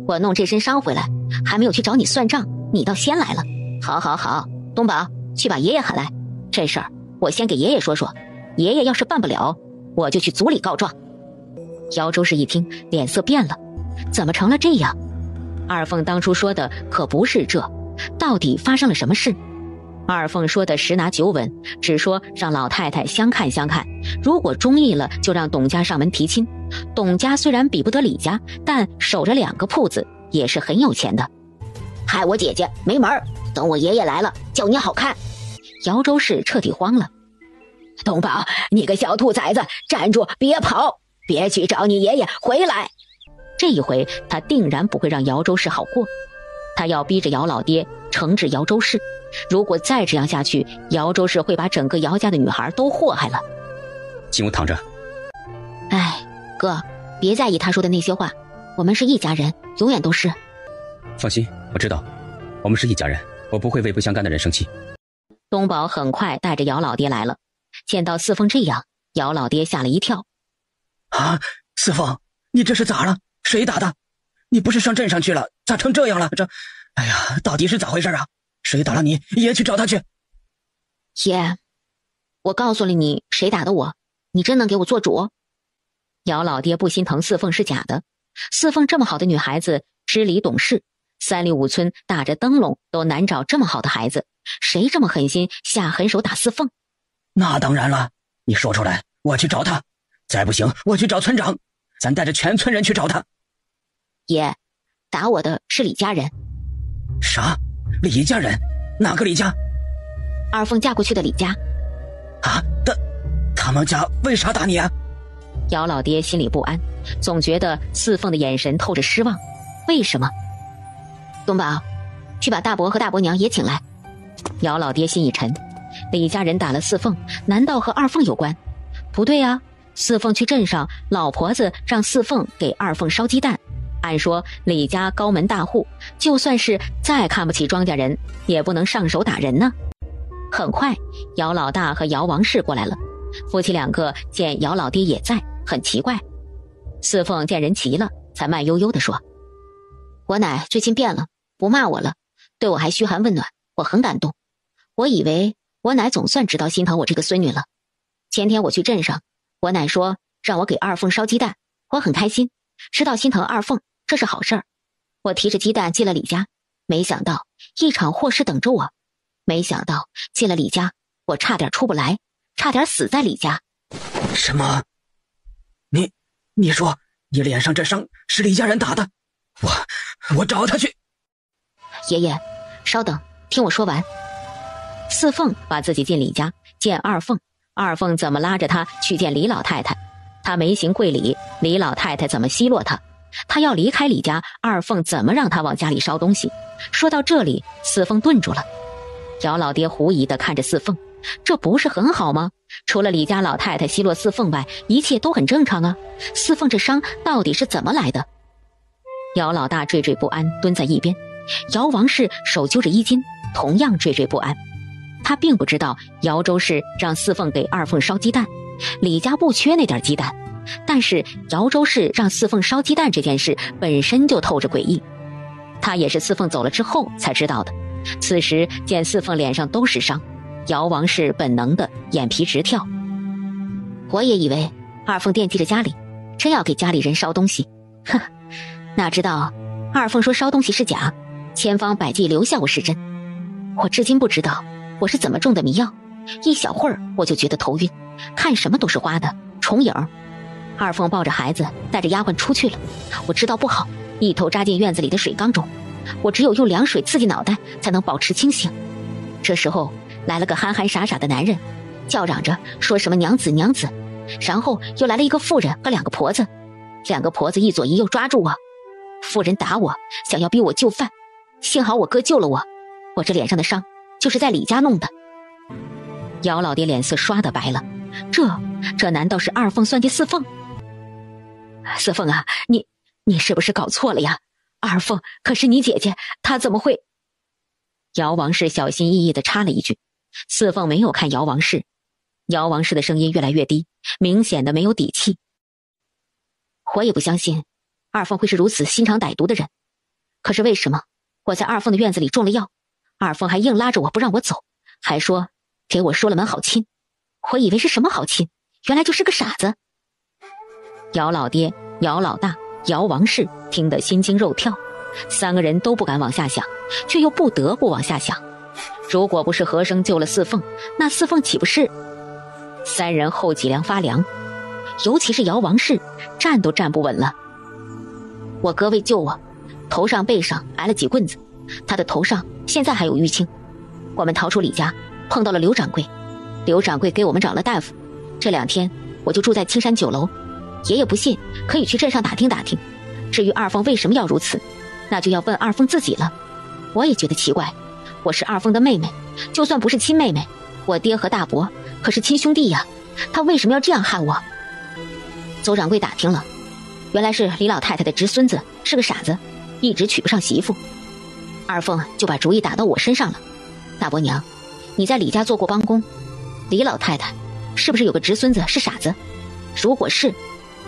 S1: 我弄这身伤回来，还没有去找你算账，你倒先来了。好，东宝，去把爷爷喊来，这事儿我先给爷爷说说，爷爷要是办不了，我就去族里告状。姚周氏一听，脸色变了，怎么成了这样？二凤当初说的可不是这，到底发生了什么事？二凤说的十拿九稳，只说让老太太相看相看，如果中意了就让董家上门提亲。董家虽然比不得李家，但守着2个铺子也是很有钱的。
S3: 害我姐姐没门，等我爷爷来了叫你好看。
S1: 姚周氏彻底慌了。
S3: 东宝，你个小兔崽子，站住，别跑，别去找你爷爷，回来。
S1: 这一回他定然不会让姚周氏好过，他要逼着姚老爹惩治姚周氏。如果再这样下去，姚周氏会把整个姚家的女孩都祸害了。
S2: 进屋躺着。
S3: 哎，哥，别在意他说的那些话，我们是一家人，永远都是。
S2: 放心，我知道，我们是一家人，我不会为不相干的人生气。
S1: 东宝很快带着姚老爹来了，见到四凤这样，姚老爹吓了一跳。
S2: 啊，四凤，你这是咋了？谁打的？你不是上镇上去了，咋成这样了？哎呀，到底是咋回事啊？谁打了你？也去找他去。
S1: 爷，我告诉了你谁打的我，你真能给我做主？姚老爹不心疼四凤是假的，四凤这么好的女孩子，知理懂事，三里五村打着灯笼都难找这么好的孩子，谁这么狠心下狠手打四凤？
S2: 那当然了，你说出来，我去找他。再不行，我去找村长，咱带着全村人去找他。
S1: 爷，打我的是李家人。
S2: 啥？李家人？哪个李家？
S1: 二凤嫁过去的李家。
S2: 啊，他们家为啥打你啊？
S1: 姚老爹心里不安，总觉得四凤的眼神透着失望。为什么？东宝，去把大伯和大伯娘也请来。姚老爹心一沉，李家人打了四凤，难道和二凤有关？不对啊，四凤去镇上，老婆子让四凤给二凤烧鸡蛋。按说李家高门大户，就算是再看不起庄稼人，也不能上手打人呢。很快，姚老大和姚王氏过来了，夫妻两个见姚老爹也在，很奇怪。四凤见人齐了，才慢悠悠地说：“我奶最近变了，不骂我了，对我还嘘寒问暖，我很感动。我以为我奶总算知道心疼我这个孙女了。前天我去镇上，我奶说让我给二凤烧鸡蛋，我很开心，知道心疼二凤，这是好事儿。我提着鸡蛋进了李家，没想到一场祸事等着我。没想到进了李家，我差点出不来，差点死在李家。”
S2: 什么？你说你脸上这伤是李家人打的？我找他去。
S1: 爷爷，稍等，听我说完。四凤把自己进李家见二凤，二凤怎么拉着他去见李老太太？他没行跪礼，李老太太怎么奚落他？他要离开李家，二凤怎么让他往家里烧东西？说到这里，四凤顿住了。姚老爹狐疑地看着四凤，这不是很好吗？除了李家老太太奚落四凤外，一切都很正常啊。四凤这伤到底是怎么来的？姚老大惴惴不安，蹲在一边。姚王氏手揪着衣襟，同样惴惴不安。他并不知道姚州市让四凤给二凤烧鸡蛋，李家不缺那点鸡蛋，但是姚州市让四凤烧鸡蛋这件事本身就透着诡异。他也是四凤走了之后才知道的。此时见四凤脸上都是伤，姚王氏本能的眼皮直跳。我也以为二凤惦记着家里，真要给家里人烧东西，哼，哪知道二凤说烧东西是假，千方百计留下我是真。我至今不知道我是怎么中的迷药，一小会儿我就觉得头晕，看什么都是花的重影。二凤抱着孩子带着丫鬟出去了，我知道不好，一头扎进院子里的水缸中。我只有用凉水刺激脑袋才能保持清醒。这时候来了个憨憨傻傻的男人，叫嚷着说什么娘子娘子，然后又来了一个妇人和两个婆子，两个婆子一左一右抓住我，妇人打我，想要逼我就范，幸好我哥救了我，我这脸上的伤就是在李家弄的。姚老爹脸色刷的白了，这难道是二凤算计四凤？四凤啊，你是不是搞错了呀？二凤可是你姐姐，她怎么会？姚王氏小心翼翼地插了一句。四凤没有看姚王氏，姚王氏的声音越来越低，明显的没有底气。我也不相信二凤会是如此心肠歹毒的人，可是为什么我在二凤的院子里中了药，二凤还硬拉着我不让我走，还说给我说了门好亲？我以为是什么好亲，原来就是个傻子。姚老爹、姚老大、姚王氏听得心惊肉跳，三个人都不敢往下想，却又不得不往下想。如果不是和珅救了四凤，那四凤岂不是？三人后脊梁发凉，尤其是姚王氏，站都站不稳了。我哥为救我，头上背上挨了几棍子，他的头上现在还有淤青。我们逃出李家，碰到了刘掌柜，刘掌柜给我们找了大夫。这2天我就住在青山酒楼，爷爷不信可以去镇上打听打听。至于二凤为什么要如此，那就要问二凤自己了。我也觉得奇怪，我是二凤的妹妹，就算不是亲妹妹，我爹和大伯可是亲兄弟呀，他为什么要这样害我？邹掌柜打听了，原来是李老太太的侄孙子是个傻子，一直娶不上媳妇，二凤就把主意打到我身上了。大伯娘，你在李家做过帮工，李老太太是不是有个侄孙子是傻子？如果是，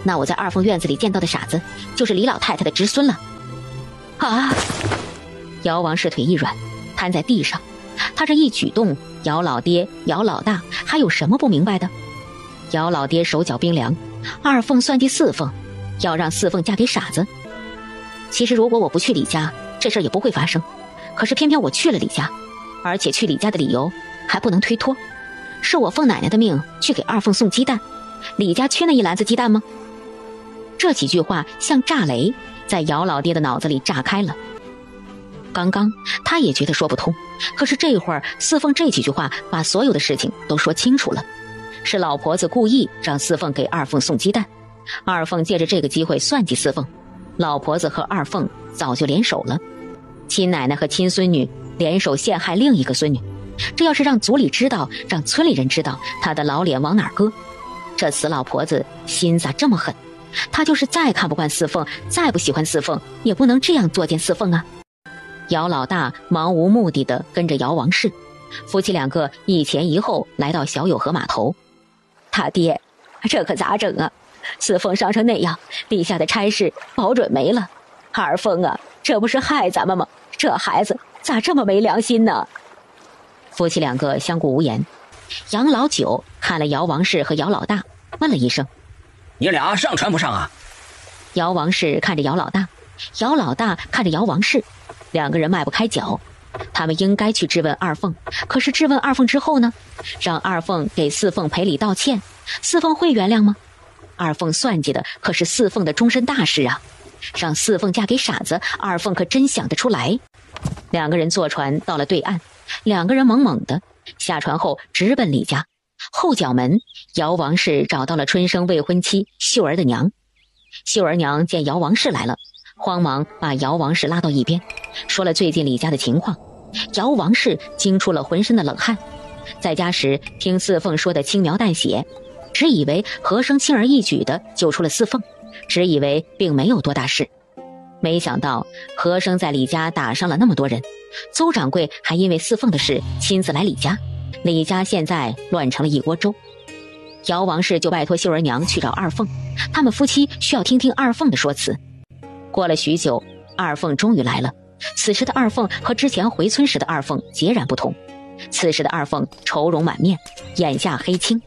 S1: 那我在二凤院子里见到的傻子，就是李老太太的侄孙了。啊！姚王氏腿一软，瘫在地上。他这一举动，姚老爹、姚老大还有什么不明白的？姚老爹手脚冰凉，二凤算计四凤，要让四凤嫁给傻子。其实如果我不去李家，这事儿也不会发生。可是偏偏我去了李家，而且去李家的理由还不能推脱，是我奉奶奶的命去给二凤送鸡蛋，李家缺那一篮子鸡蛋吗？这几句话像炸雷，在姚老爹的脑子里炸开了。刚刚他也觉得说不通，可是这会儿四凤这几句话把所有的事情都说清楚了。是老婆子故意让四凤给二凤送鸡蛋，二凤借着这个机会算计四凤，老婆子和二凤早就联手了，亲奶奶和亲孙女联手陷害另一个孙女。这要是让族里知道，让村里人知道，他的老脸往哪儿搁？这死老婆子心咋这么狠？他就是再看不惯四凤，再不喜欢四凤，也不能这样作践四凤啊。姚老大茫无目的地跟着姚王氏，夫妻两个一前一后来到小友河码头。他爹，这可咋整啊？四凤伤成那样，立下的差事保准没了。二凤啊，这不是害咱们吗？这孩子咋这么没良心呢？夫妻两个相顾无言。杨老九看了姚王氏和姚老大，问了一声：“
S2: 你俩上船不上啊？”
S1: 姚王氏看着姚老大，姚老大看着姚王氏，两个人迈不开脚。他们应该去质问二凤，可是质问二凤之后呢？让二凤给四凤赔礼道歉，四凤会原谅吗？二凤算计的可是四凤的终身大事啊！让四凤嫁给傻子，二凤可真想得出来。两个人坐船到了对岸，两个人猛猛的下船后直奔李家。后角门，姚王氏找到了春生未婚妻秀儿的娘。秀儿娘见姚王氏来了，慌忙把姚王氏拉到一边，说了最近李家的情况。姚王氏惊出了浑身的冷汗，在家时听四凤说的轻描淡写，只以为和生轻而易举的救出了四凤，只以为并没有多大事。没想到和生在李家打伤了那么多人，邹掌柜还因为四凤的事亲自来李家，李家现在乱成了一锅粥。姚王氏就拜托秀儿娘去找二凤，他们夫妻需要听听二凤的说辞。过了许久，二凤终于来了。此时的二凤和之前回村时的二凤截然不同，此时的二凤愁容满面，眼下黑青。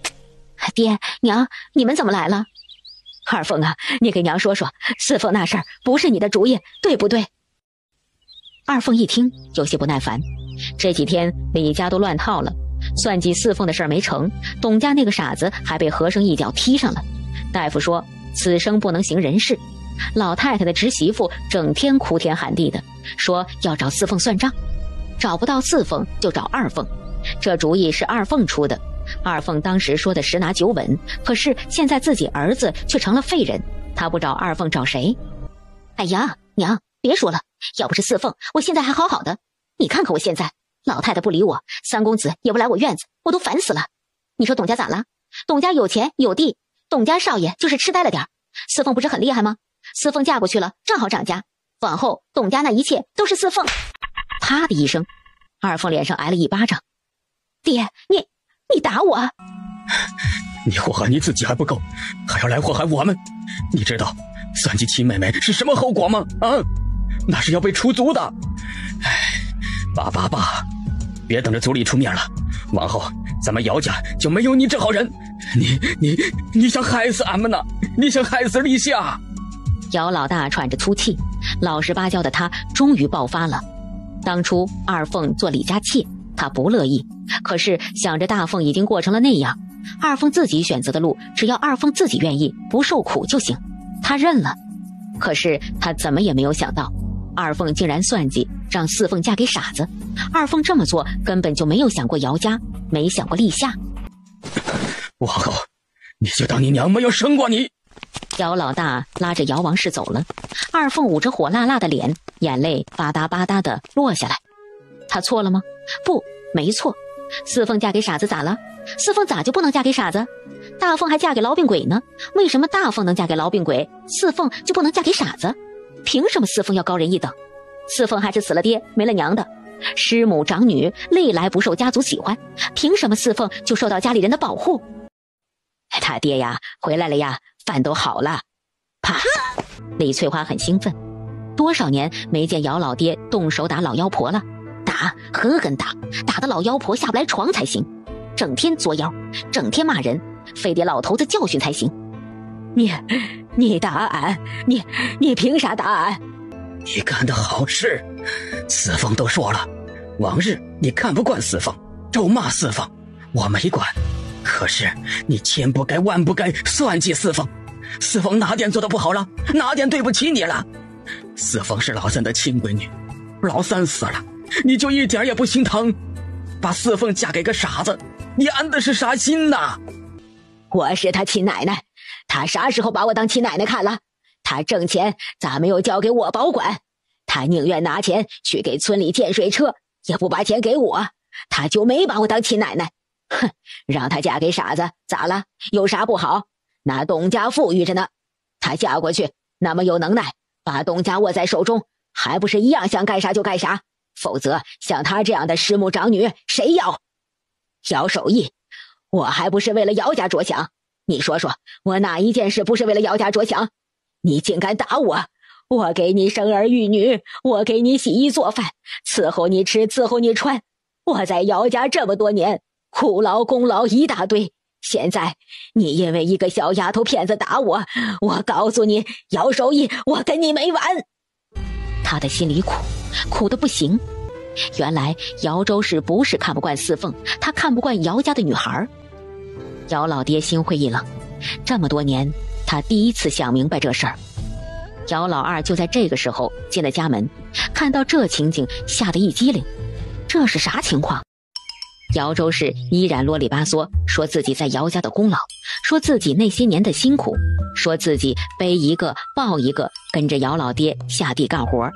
S1: 爹娘，你们怎么来了？二凤啊，你给娘说说，四凤那事儿不是你的主意，对不对？二凤一听有些不耐烦，这几天李家都乱套了，算计四凤的事儿没成，董家那个傻子还被和珅一脚踢上了。大夫说此生不能行人事，老太太的侄媳妇整天哭天喊地的，说要找四凤算账，找不到四凤就找二凤，这主意是二凤出的。二凤当时说的十拿九稳，可是现在自己儿子却成了废人，他不找二凤找谁？哎呀，娘别说了，要不是四凤，我现在还好好的。你看看我现在，老太太不理我，三公子也不来我院子，我都烦死了。你说董家咋了？董家有钱有地，董家少爷就是痴呆了点，四凤不是很厉害吗？四凤嫁过去了，正好涨价，往后董家那一切都是四凤。啪的一声，二凤脸上挨了一巴掌。爹，你打我！
S2: 你祸害你自己还不够，还要来祸害我们。你知道算计亲妹妹是什么后果吗？啊，那是要被出族的。哎，爸，别等着族里出面了，往后咱们姚家就没有你这好人。你想害死俺们呢？你想害死李夏？
S1: 姚老大喘着粗气，老实巴交的他终于爆发了。当初二凤做李家妾，他不乐意，可是想着大凤已经过成了那样，二凤自己选择的路，只要二凤自己愿意，不受苦就行，他认了。可是他怎么也没有想到，二凤竟然算计让四凤嫁给傻子。二凤这么做根本就没有想过姚家，没想过立夏。
S2: 往后你就当你娘没有生过你。
S1: 姚老大拉着姚王氏走了，二凤捂着火辣辣的脸，眼泪吧嗒吧嗒的落下来。他错了吗？不，没错。四凤嫁给傻子咋了？四凤咋就不能嫁给傻子？大凤还嫁给痨病鬼呢，为什么大凤能嫁给痨病鬼，四凤就不能嫁给傻子？凭什么四凤要高人一等？四凤还是死了爹没了娘的，师母长女历来不受家族喜欢，凭什么四凤就受到家里人的保护？
S3: 他爹呀回来了呀，饭都好了。
S1: 啪！李翠花很兴奋，多少年没见姚老爹动手打老妖婆了，打，狠狠打，打得老妖婆下不来床才行，整天作妖，整天骂人，非得老头子教训才行。
S3: 你打俺，你凭啥打俺？
S2: 你干的好事，四凤都说了，往日你看不惯四凤，咒骂四凤，我没管。可是你千不该万不该算计四凤，四凤哪点做的不好了？哪点对不起你了？四凤是老三的亲闺女，老三死了，你就一点也不心疼，把四凤嫁给个傻子，你安的是啥心呐？
S3: 我是他亲奶奶，他啥时候把我当亲奶奶看了？他挣钱咋没有交给我保管？他宁愿拿钱去给村里建水车，也不把钱给我，他就没把我当亲奶奶。哼，让她嫁给傻子咋了？有啥不好？那东家富裕着呢，她嫁过去那么有能耐，把东家握在手中，还不是一样想干啥就干啥？否则像她这样的师母长女谁要？姚守义，我还不是为了姚家着想？你说说，我哪一件事不是为了姚家着想？你竟敢打我！我给你生儿育女，我给你洗衣做饭，伺候你吃，伺候你穿。我在姚家这么多年，苦劳功劳一大堆。现在你因为一个小丫头片子打我，我告诉你，姚守义，我跟你没完！
S1: 他的心里苦，苦得不行。原来姚州市不是看不惯四凤，他看不惯姚家的女孩。姚老爹心灰意冷，这么多年他第一次想明白这事儿。姚老二就在这个时候进了家门，看到这情景，吓得一激灵。这是啥情况？姚州市依然啰里吧嗦，说自己在姚家的功劳，说自己那些年的辛苦，说自己背一个抱一个跟着姚老爹下地干活，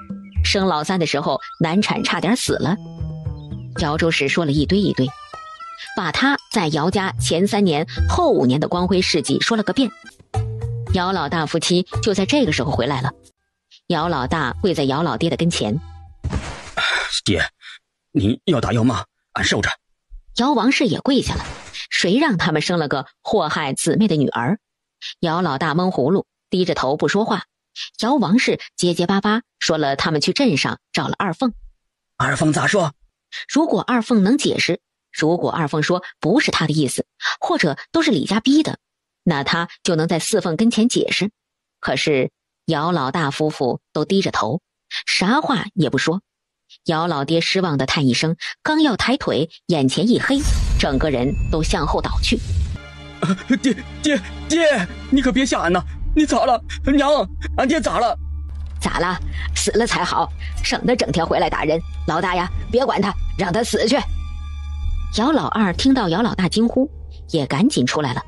S1: 生老三的时候难产差点死了。姚州市说了一堆，把他在姚家前3年后5年的光辉事迹说了个遍。姚老大夫妻就在这个时候回来了。姚老大跪在姚老爹的跟前：
S2: 爹，你要打要骂，俺受着。
S1: 姚王氏也跪下了，谁让他们生了个祸害姊妹的女儿？姚老大蒙葫芦，低着头不说话。姚王氏结结巴巴说了他们去镇上找了二凤。
S2: 二凤咋说？
S1: 如果二凤能解释，如果二凤说不是他的意思，或者都是李家逼的，那他就能在四凤跟前解释。可是姚老大夫妇都低着头，啥话也不说。姚老爹失望地叹一声，刚要抬腿，眼前一黑，整个人都向后倒去。
S2: 爹，你可别吓俺呐！你咋了？娘，俺爹咋了？
S3: 咋了？死了才好，省得整天回来打人。老大呀，别管他，让他死去。
S1: 姚老二听到姚老大惊呼，也赶紧出来了。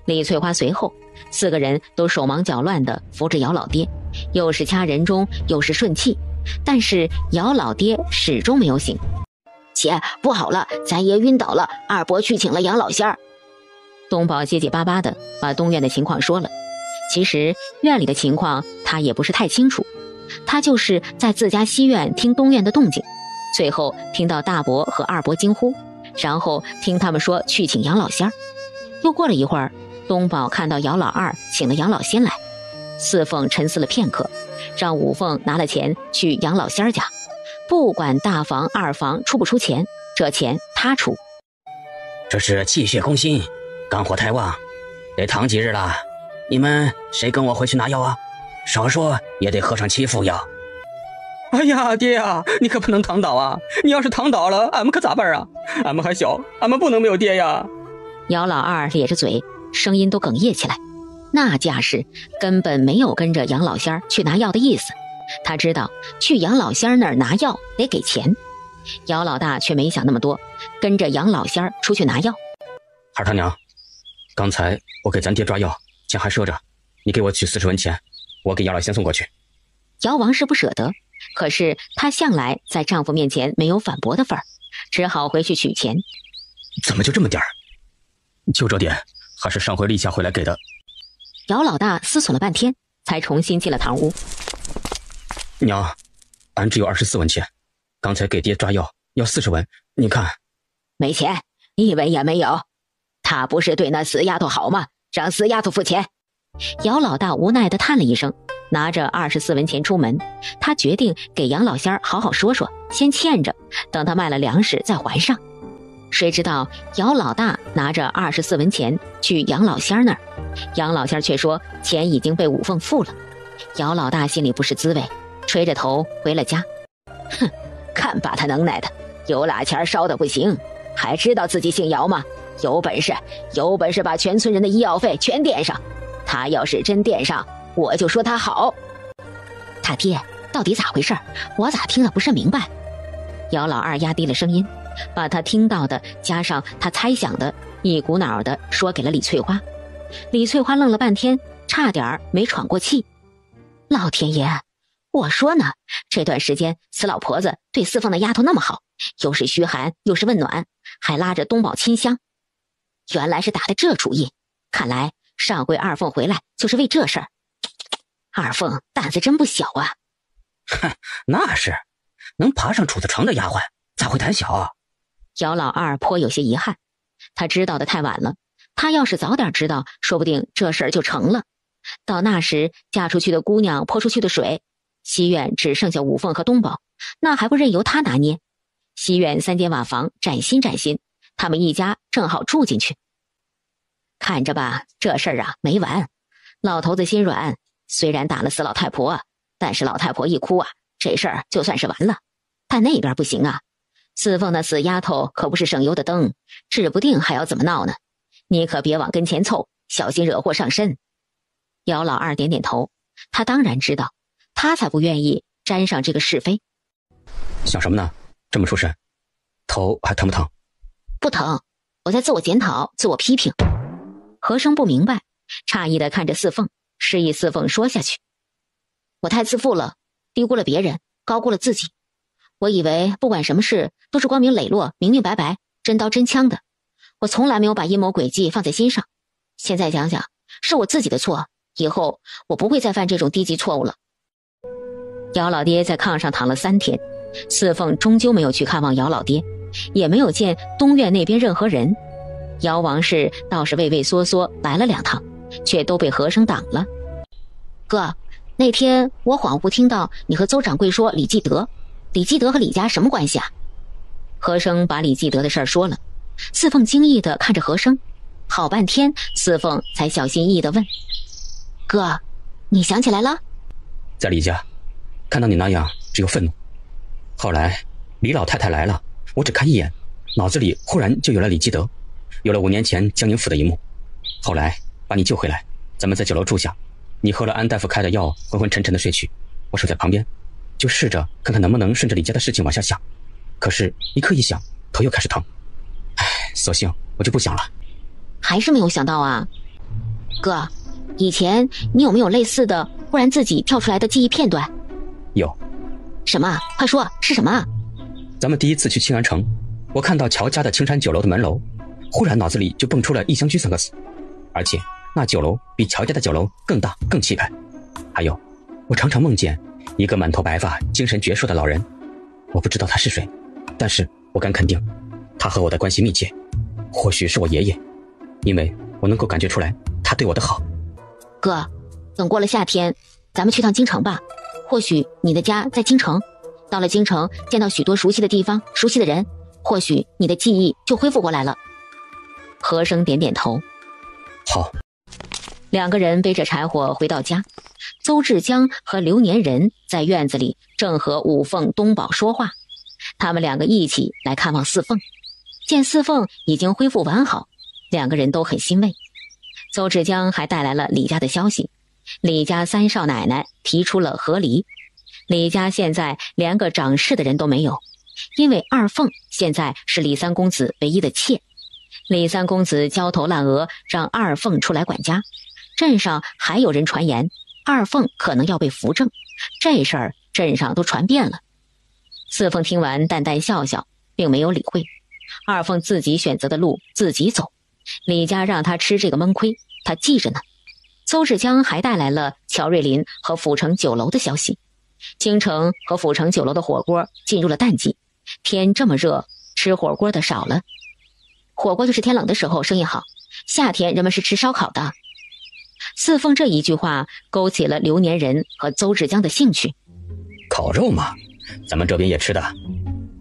S1: 李翠花随后，4个人都手忙脚乱地扶着姚老爹，又是掐人中，又是顺气，但是姚老爹始终没有醒。
S3: 姐，不好了，咱爷晕倒了，二伯去请了杨老仙儿。
S1: 东宝结结巴巴地把东院的情况说了。其实院里的情况他也不是太清楚，他就是在自家西院听东院的动静，最后听到大伯和二伯惊呼，然后听他们说去请杨老仙儿。又过了一会儿，东宝看到姚老二请了杨老仙来。四凤沉思了片刻，让五凤拿了钱去杨老仙儿家，不管大房二房出不出钱，这钱他出。
S2: 这是气血攻心，肝火太旺，得躺几日了。你们谁跟我回去拿药啊？少说也得喝上7副药。哎呀，爹啊，你可不能躺倒啊！你要是躺倒了，俺们可咋办啊？俺们还小，俺们不能没有爹呀！
S1: 姚老二咧着嘴，声音都哽咽起来。那架势根本没有跟着杨老仙儿去拿药的意思。他知道去杨老仙儿那儿拿药得给钱。姚老大却没想那么多，跟着杨老仙儿出去拿药。
S2: 孩他娘，刚才我给咱爹抓药，钱还赊着，你给我取40文钱，我给姚老仙送过去。
S1: 姚王是不舍得，可是她向来在丈夫面前没有反驳的份儿，只好回去取钱。
S2: 怎么就这么点儿？就这点，还是上回立夏回来给的。
S1: 姚老大思忖了半天，才重新进了堂屋。
S2: 娘，俺只有24文钱，刚才给爹抓药要40文，你看。
S3: 没钱，1文也没有。他不是对那死丫头好吗？让死丫头付钱。
S1: 姚老大无奈地叹了一声，拿着24文钱出门。他决定给杨老仙儿好好说说，先欠着，等他卖了粮食再还上。谁知道姚老大拿着24文钱去杨老仙儿那儿，杨老仙儿却说钱已经被五凤付了。姚老大心里不是滋味，垂着头回了家。
S3: 哼，看把他能耐的，有俩钱烧的不行，还知道自己姓姚吗？有本事把全村人的医药费全垫上。他要是真垫上，我就说他好。
S1: 他爹到底咋回事？我咋听得不是明白？姚老二压低了声音，把他听到的加上他猜想的一股脑的说给了李翠花。李翠花愣了半天，差点没喘过气。老天爷，我说呢，这段时间死老婆子对四凤那丫头那么好，又是嘘寒又是问暖，还拉着东宝亲香，原来是打的这主意。看来上回二凤回来就是为这事儿。二凤胆子真不小啊。
S2: 哼，那是，能爬上储子床的丫鬟咋会胆小啊？
S1: 姚老二颇有些遗憾，他知道的太晚了，他要是早点知道，说不定这事儿就成了。到那时嫁出去的姑娘泼出去的水，西院只剩下五凤和东宝，那还不任由他拿捏。西院3间瓦房，崭新崭新，他们一家正好住进去。看着吧，这事儿啊没完。老头子心软，虽然打了死老太婆，但是老太婆一哭啊，这事儿就算是完了。但那边不行啊，四凤那死丫头可不是省油的灯，指不定还要怎么闹呢。你可别往跟前凑，小心惹祸上身。姚老二点点头，他当然知道，他才不愿意沾上这个是非。
S2: 想什么呢？这么出神，头还疼不疼？
S1: 不疼，我在自我检讨，自我批评。和生不明白，诧异地看着四凤，示意四凤说下去。我太自负了，低估了别人，高估了自己。我以为不管什么事都是光明磊落、明明白白、真刀真枪的，我从来没有把阴谋诡计放在心上。现在想想，是我自己的错，以后我不会再犯这种低级错误了。姚老爹在炕上躺了3天，四凤终究没有去看望姚老爹，也没有见东院那边任何人。姚王氏倒是畏畏缩缩来了2趟，却都被和珅挡了。哥，那天我恍惚听到你和邹掌柜说李继德，李继德和李家什么关系啊？和珅把李继德的事儿说了。四凤惊异地看着和珅，好半天，四凤才小心翼翼地问：哥，你想起来了？
S2: 在李家看到你那样，只有愤怒。后来李老太太来了，我只看一眼，脑子里忽然就有了李继德，有了5年前江宁府的一幕。后来把你救回来，咱们在酒楼住下，你喝了安大夫开的药，昏昏沉沉的睡去，我守在旁边，就试着看看能不能顺着李家的事情往下想。可是一刻一想，头又开始疼。唉，索性我就不想了。
S1: 还是没有想到啊。哥，以前你有没有类似的忽然自己跳出来的记忆片段？
S2: 有。
S1: 什么？快说，是什么？
S2: 咱们第一次去庆安城，我看到乔家的青山酒楼的门楼，忽然脑子里就蹦出了异香居3个字，而且那酒楼比乔家的酒楼更大更气派。还有，我常常梦见一个满头白发精神矍铄的老人，我不知道他是谁，但是我敢肯定他和我的关系密切，或许是我爷爷，因为我能够感觉出来他对我的好。
S1: 哥，等过了夏天咱们去趟京城吧，或许你的家在京城，到了京城见到许多熟悉的地方，熟悉的人，或许你的记忆就恢复过来了。和珅点点头。
S2: 好。
S1: 2个人背着柴火回到家，邹志江和刘年仁在院子里正和五凤、东宝说话，他们2个一起来看望四凤。见四凤已经恢复完好，2个人都很欣慰。邹志江还带来了李家的消息，李家3少奶奶提出了和离，李家现在连个掌事的人都没有，因为二凤现在是李3公子唯一的妾，李3公子焦头烂额让二凤出来管家，镇上还有人传言二凤可能要被扶正，这事儿镇上都传遍了。四凤听完淡淡笑笑，并没有理会。二凤自己选择的路自己走，李家让他吃这个闷亏，他记着呢。邹志江还带来了乔瑞林和府城酒楼的消息，京城和府城酒楼的火锅进入了淡季，天这么热，吃火锅的少了。火锅就是天冷的时候生意好，夏天人们是吃烧烤的，四凤这一句话勾起了刘年仁和邹志江的兴趣。
S2: 烤肉嘛，咱们这边也吃的。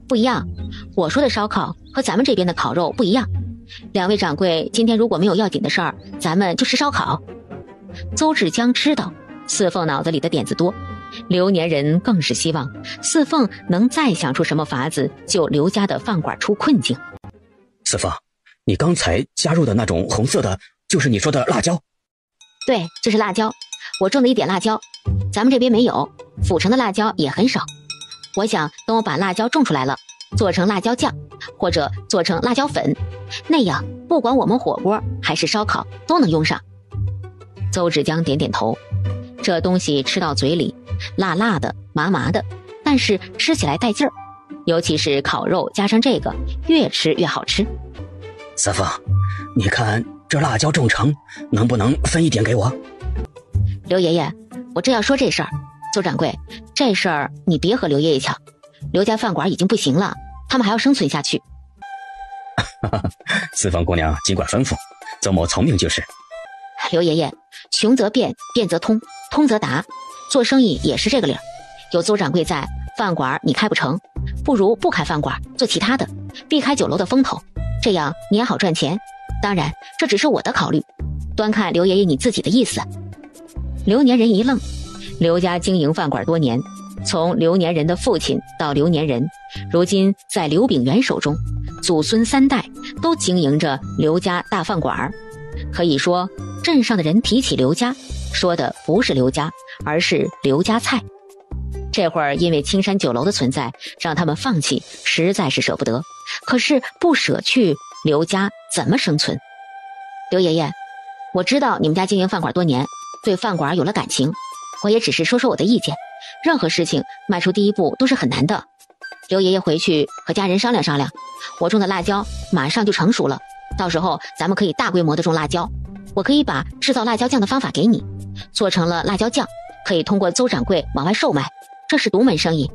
S1: 不一样，我说的烧烤和咱们这边的烤肉不一样。两位掌柜，今天如果没有要紧的事儿，咱们就吃烧烤。邹志江知道四凤脑子里的点子多，刘年仁更是希望四凤能再想出什么法子救刘家的饭馆出困境。
S2: 四凤，你刚才加入的那种红色的，就是你说的辣椒？
S1: 对，这是辣椒，我种的一点辣椒，咱们这边没有，府城的辣椒也很少。我想等我把辣椒种出来了，做成辣椒酱，或者做成辣椒粉，那样不管我们火锅还是烧烤都能用上。邹志江点点头，这东西吃到嘴里辣辣的麻麻的，但是吃起来带劲儿，尤其是烤肉加上这个，越吃越好吃。
S2: 四凤，你看这辣椒种成能不能分一点给我？
S1: 刘爷爷，我正要说这事儿，邹掌柜，这事儿你别和刘爷爷抢，刘家饭馆已经不行了，他们还要生存下去。
S2: 四凤姑娘尽管吩咐，邹某从命就是。
S1: 刘爷爷，穷则变，变则通，通则达，做生意也是这个理儿。有邹掌柜在，饭馆你开不成，不如不开饭馆，做其他的，避开酒楼的风头，这样你也好赚钱。当然，这只是我的考虑，端看刘爷爷你自己的意思。刘年仁一愣，刘家经营饭馆多年，从刘年仁的父亲到刘年仁，如今在刘秉元手中，祖孙三代都经营着刘家大饭馆。可以说，镇上的人提起刘家，说的不是刘家，而是刘家菜。这会儿因为青山酒楼的存在，让他们放弃，实在是舍不得。可是不舍去，刘家怎么生存？刘爷爷，我知道你们家经营饭馆多年，对饭馆有了感情，我也只是说说我的意见。任何事情迈出第一步都是很难的。刘爷爷回去和家人商量商量，我种的辣椒马上就成熟了，到时候咱们可以大规模的种辣椒。我可以把制造辣椒酱的方法给你，做成了辣椒酱，可以通过邹掌柜往外售卖，这是独门生意。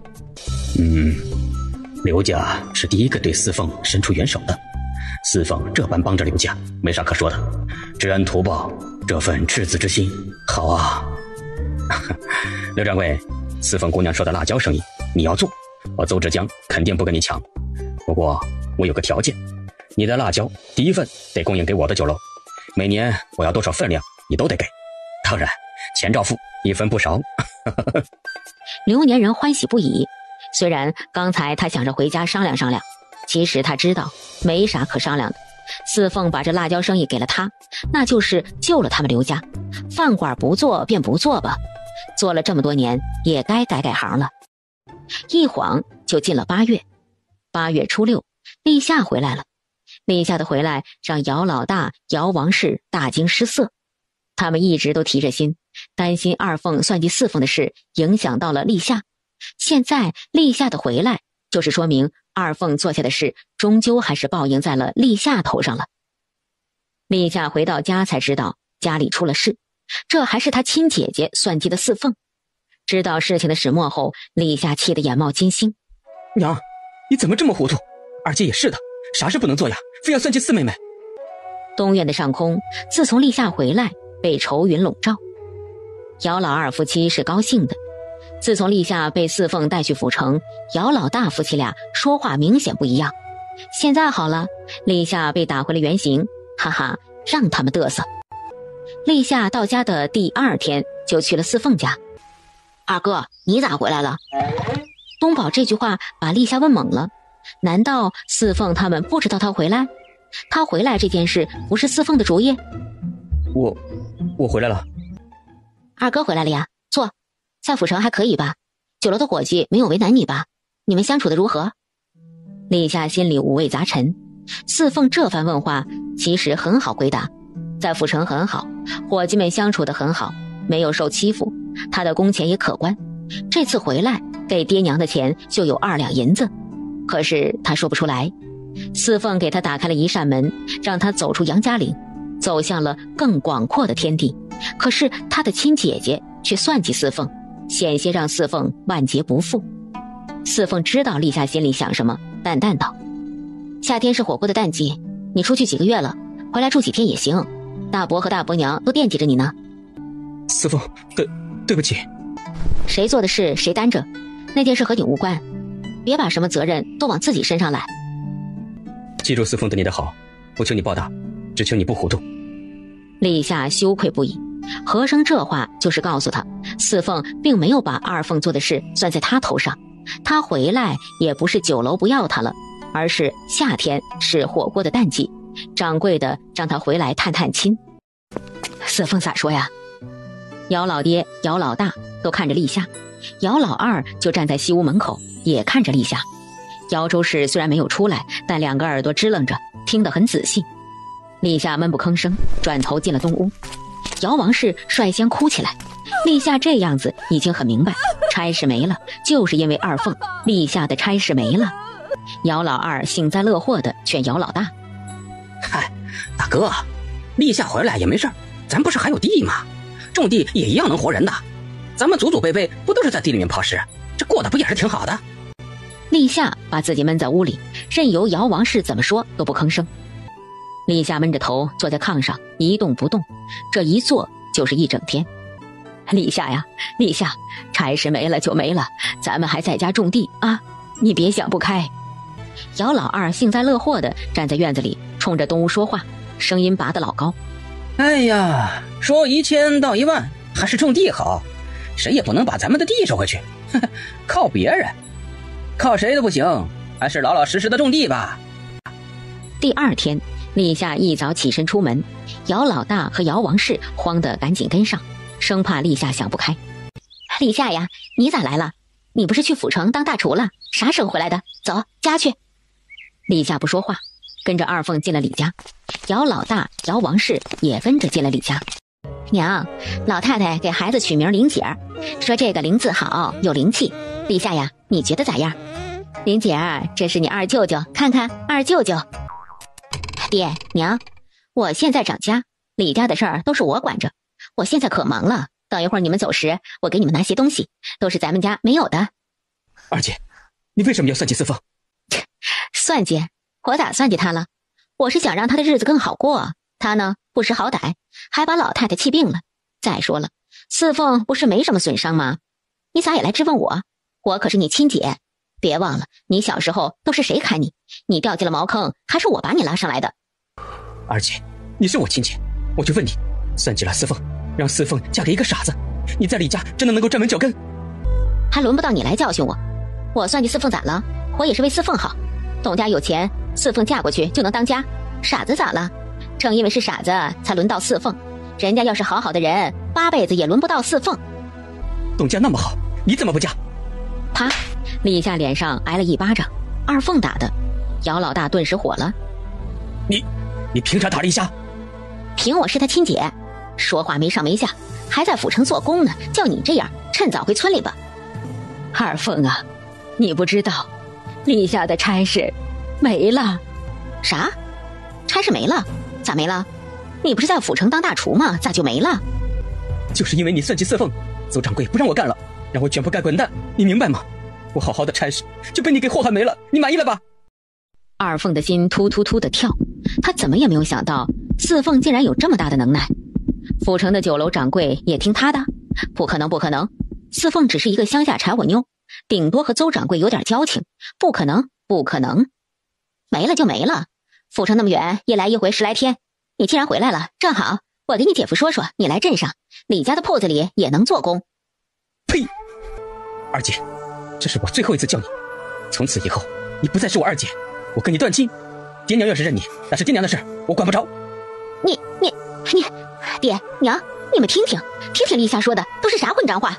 S2: 刘家是第一个对四凤伸出援手的，四凤这般帮着刘家，没啥可说的，知恩图报，这份赤子之心好啊。刘掌柜，四凤姑娘说的辣椒生意你要做，我邹志江肯定不跟你抢，不过我有个条件，你的辣椒第一份得供应给我的酒楼，每年我要多少分量你都得给，当然钱照付，一分不少。
S1: 刘年仁欢喜不已，虽然刚才他想着回家商量商量，其实他知道没啥可商量的。四凤把这辣椒生意给了他，那就是救了他们刘家。饭馆不做便不做吧，做了这么多年，也该改改行了。一晃就进了8月，8月初6，立夏回来了。立夏的回来让姚老大、姚王氏大惊失色，他们一直都提着心，担心二凤算计四凤的事影响到了立夏。现在立夏的回来，就是说明二凤做下的事终究还是报应在了立夏头上了。立夏回到家才知道家里出了事，这还是他亲姐姐算计的四凤。知道事情的始末后，立夏气得眼冒金星。
S2: 娘，你怎么这么糊涂？二姐也是的，啥事不能做呀，非要算计四妹妹。
S1: 东院的上空，自从立夏回来，被愁云笼罩。姚老二夫妻是高兴的，自从立夏被四凤带去府城，姚老大夫妻俩说话明显不一样。现在好了，立夏被打回了原形，哈哈，让他们嘚瑟。立夏到家的第2天就去了四凤家。二哥，你咋回来了？东宝这句话把立夏问懵了，难道四凤他们不知道他回来？他回来这件事不是四凤的主意？
S2: 我回来了。
S1: 二哥回来了呀，坐。在府城还可以吧？酒楼的伙计没有为难你吧？你们相处的如何？立夏心里五味杂陈，四凤这番问话其实很好回答，在府城很好，伙计们相处得很好，没有受欺负，他的工钱也可观。这次回来给爹娘的钱就有2两银子，可是他说不出来。四凤给他打开了一扇门，让他走出杨家岭，走向了更广阔的天地。可是他的亲姐姐却算计四凤，险些让四凤万劫不复。四凤知道立夏心里想什么，淡淡道：夏天是火锅的淡季，你出去几个月了，回来住几天也行，大伯和大伯娘都惦记着你呢，
S2: 四凤，对不起。
S1: 谁做的事谁担着，那件事和你无关，别把什么责任都往自己身上揽。
S2: 记住四凤对你的好，不求你报答，只求你不糊涂。
S1: 立夏羞愧不已，和声这话就是告诉他，四凤并没有把二凤做的事算在他头上。他回来也不是酒楼不要他了，而是夏天是火锅的淡季，掌柜的让他回来探探亲。四凤咋说呀？姚老爹、姚老大都看着立夏，姚老二就站在西屋门口也看着立夏。姚周氏虽然没有出来，但两个耳朵支棱着，听得很仔细。立夏闷不吭声，转头进了东屋。姚王氏率先哭起来。立夏这样子已经很明白，差事没了，就是因为二凤。立夏的差事没了。姚老二幸灾乐祸地劝姚老大：
S2: 嗨，大哥，立夏回来也没事，咱不是还有地吗？种地也一样能活人的，咱们祖祖辈辈不都是在地里面刨食，这过得不也是挺好的？
S1: 立夏把自己闷在屋里，任由姚王氏怎么说都不吭声。立夏闷着头坐在炕上一动不动，这一坐就是一整天。立夏呀，立夏，差事没了就没了，咱们还在家种地啊，你别想不开。姚老二幸灾乐祸地站在院子里，冲着东屋说话，声音拔得老高。
S2: 哎呀，说1000道1万，还是种地好，谁也不能把咱们的地收回去，靠别人，靠谁都不行，还是老老实实的种地吧。
S1: 第二天，立夏一早起身出门，姚老大和姚王氏慌得赶紧跟上，生怕立夏想不开。立夏呀，你咋来了？你不是去府城当大厨了？啥时候回来的？走，家去。立夏不说话，跟着二凤进了李家。姚老大、姚王氏也跟着进了李家。娘，老太太给孩子取名玲姐儿，说这个灵字好，有灵气。立夏呀，你觉得咋样？玲姐儿，这是你二舅舅，看看二舅舅。爹娘，我现在掌家，李家的事儿都是我管着，我现在可忙了。等一会儿你们走时，我给你们拿些东西，都是咱们家没有的。
S2: 二姐，你为什么要算计四凤？
S1: 算计？我咋算计他了？我是想让他的日子更好过，他呢不识好歹，还把老太太气病了。再说了，四凤不是没什么损伤吗？你咋也来质问我？我可是你亲姐，别忘了你小时候都是谁看你，你掉进了茅坑，还是我把你拉上来的。
S2: 二姐，你是我亲姐，我就问你，算计了四凤，让四凤嫁给一个傻子，你在李家真的能够站稳脚跟？
S1: 还轮不到你来教训我。我算计四凤咋了？我也是为四凤好。董家有钱，四凤嫁过去就能当家。傻子咋了？正因为是傻子才轮到四凤，人家要是好好的人，8辈子也轮不到四凤。
S2: 董家那么好，你怎么不嫁？
S1: 啪！立夏脸上挨了一巴掌，二凤打的。姚老大顿时火了。
S2: 你凭啥打立夏？
S1: 凭我是他亲姐，说话没上没下，还在府城做工呢，叫你这样，趁早回村里吧。二凤啊，你不知道，立夏的差事没了。啥？差事没了？咋没了？你不是在府城当大厨吗？咋就没了？
S2: 就是因为你算计四凤，邹掌柜不让我干了，让我卷铺盖滚蛋，你明白吗？我好好的差事就被你给祸害没了，你满意了吧？
S1: 二凤的心突突突的跳，他怎么也没有想到四凤竟然有这么大的能耐。府城的酒楼掌柜也听他的？不可能不可能，四凤只是一个乡下柴火妞，顶多和邹掌柜有点交情，不可能不可能。没了就没了，府城那么远，一来一回10来天，你既然回来了，正好我给你姐夫说说，你来镇上李家的铺子里也能做工。
S2: 呸！二姐，这是我最后一次叫你，从此以后你不再是我二姐，我跟你断亲。爹娘要是认你，那是爹娘的事，我管不着。
S1: 你，爹娘，你们听听立夏说的都是啥混账话？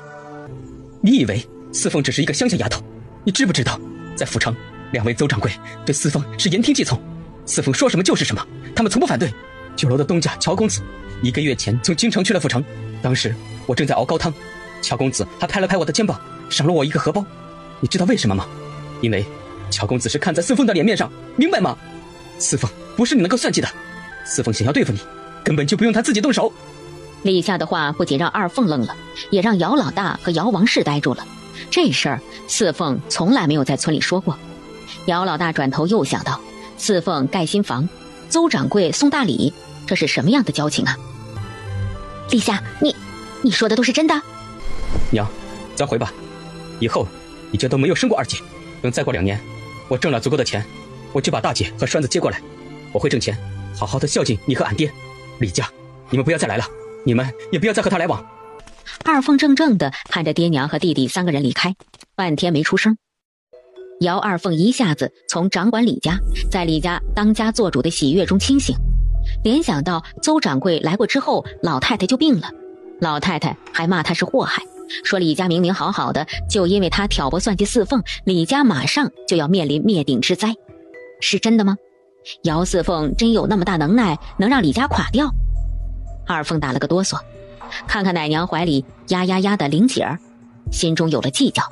S2: 你以为四凤只是一个乡下丫头？你知不知道，在府城2位邹掌柜对四凤是言听计从，四凤说什么就是什么，他们从不反对。酒楼的东家乔公子1个月前从京城去了府城，当时我正在熬高汤，乔公子还拍了拍我的肩膀，赏了我一个荷包。你知道为什么吗？因为乔公子是看在四凤的脸面上，明白吗？四凤不是你能够算计的，四凤想要对付你，根本就不用他自己动手。
S1: 立夏的话不仅让二凤愣了，也让姚老大和姚王氏呆住了。这事儿四凤从来没有在村里说过。姚老大转头又想到，四凤盖新房，邹掌柜送大礼，这是什么样的交情啊？立夏，你说的都是真的？
S2: 娘，咱回吧，以后你就都没有生过二姐。等再过2年，我挣了足够的钱，我就把大姐和栓子接过来，我会挣钱，好好的孝敬你和俺爹。李家，你们不要再来了，你们也不要再和他来往。
S1: 二凤怔怔地看着爹娘和弟弟3个人离开，半天没出声。姚二凤一下子从掌管李家，在李家当家做主的喜悦中清醒，联想到邹掌柜来过之后，老太太就病了，老太太还骂他是祸害，说李家明明好好的，就因为他挑拨算计四凤，李家马上就要面临灭顶之灾。是真的吗？姚四凤真有那么大能耐，能让李家垮掉？二凤打了个哆嗦，看看奶娘怀里呀呀呀的灵姐儿，心中有了计较。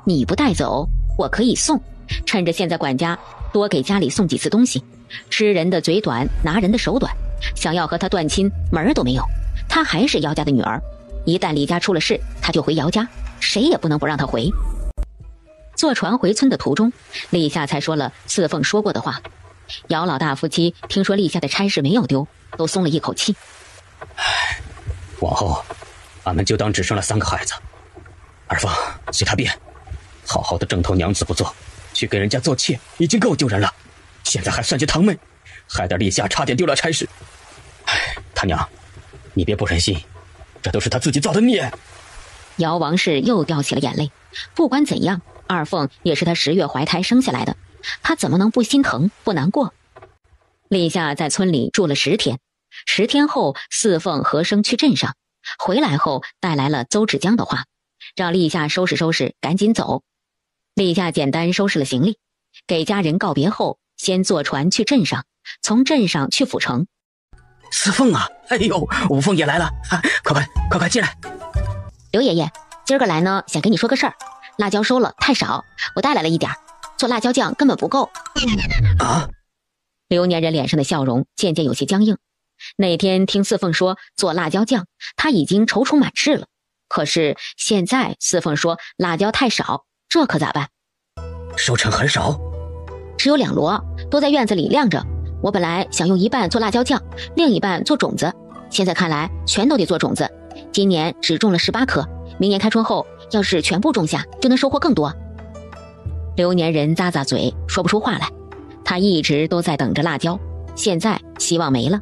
S1: 你不带走，我可以送，趁着现在管家多给家里送几次东西，吃人的嘴短，拿人的手短，想要和他断亲门儿都没有。她还是姚家的女儿，一旦李家出了事，她就回姚家，谁也不能不让她回。坐船回村的途中，立夏才说了四凤说过的话。姚老大夫妻听说立夏的差事没有丢，都松了一口气。
S2: 往后俺们就当只生了3个孩子，二凤随他便，好好的正头娘子不做，去给人家做妾已经够丢人了，现在还算计堂妹，害得立夏差点丢了差事。他娘，你别不忍心，这都是他自己造的孽。
S1: 姚王氏又掉起了眼泪，不管怎样，二凤也是他10月怀胎生下来的，他怎么能不心疼不难过？立夏在村里住了10天，10天后四凤和生去镇上，回来后带来了邹志江的话，让立夏收拾收拾赶紧走。立夏简单收拾了行李，给家人告别后，先坐船去镇上，从镇上去府城。
S2: 四凤啊，哎呦，五凤也来了，快进来。
S1: 刘爷爷，今儿个来呢，想跟你说个事儿，辣椒收了太少，我带来了一点，做辣椒酱根本不够。
S2: 啊！
S1: 刘年人脸上的笑容渐渐有些僵硬。那天听四凤说做辣椒酱，他已经踌躇满志了。可是现在四凤说辣椒太少，这可咋办？
S2: 收成很少，
S1: 只有2箩，都在院子里晾着。我本来想用一半做辣椒酱，另一半做种子，现在看来全都得做种子。今年只种了18棵，明年开春后要是全部种下，就能收获更多。刘年人咂咂嘴，说不出话来。他一直都在等着辣椒，现在希望没了。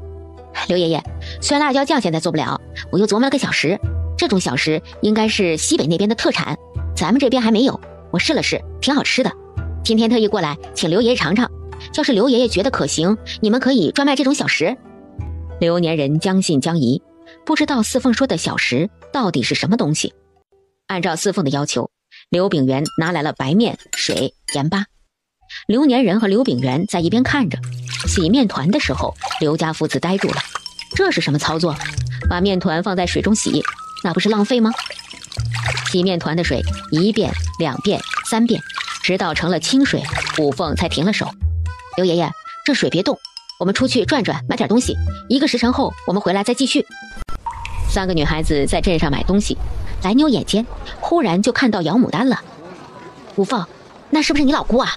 S1: 刘爷爷，虽然辣椒酱现在做不了，我又琢磨了个小食，这种小食应该是西北那边的特产，咱们这边还没有。我试了试，挺好吃的。今天特意过来请刘爷爷尝尝，要是刘爷爷觉得可行，你们可以专卖这种小食。刘年人将信将疑，不知道四凤说的小食到底是什么东西。按照四凤的要求，刘炳元拿来了白面、水、盐巴。刘年人和刘炳元在一边看着，洗面团的时候，刘家父子呆住了。这是什么操作？把面团放在水中洗，那不是浪费吗？洗面团的水1遍、2遍、3遍，直到成了清水，五凤才停了手。刘爷爷，这水别动，我们出去转转，买点东西，1个时辰后我们回来再继续。3个女孩子在镇上买东西，来扭眼间，忽然就看到姚牡丹了。五凤，那是不是你老姑啊？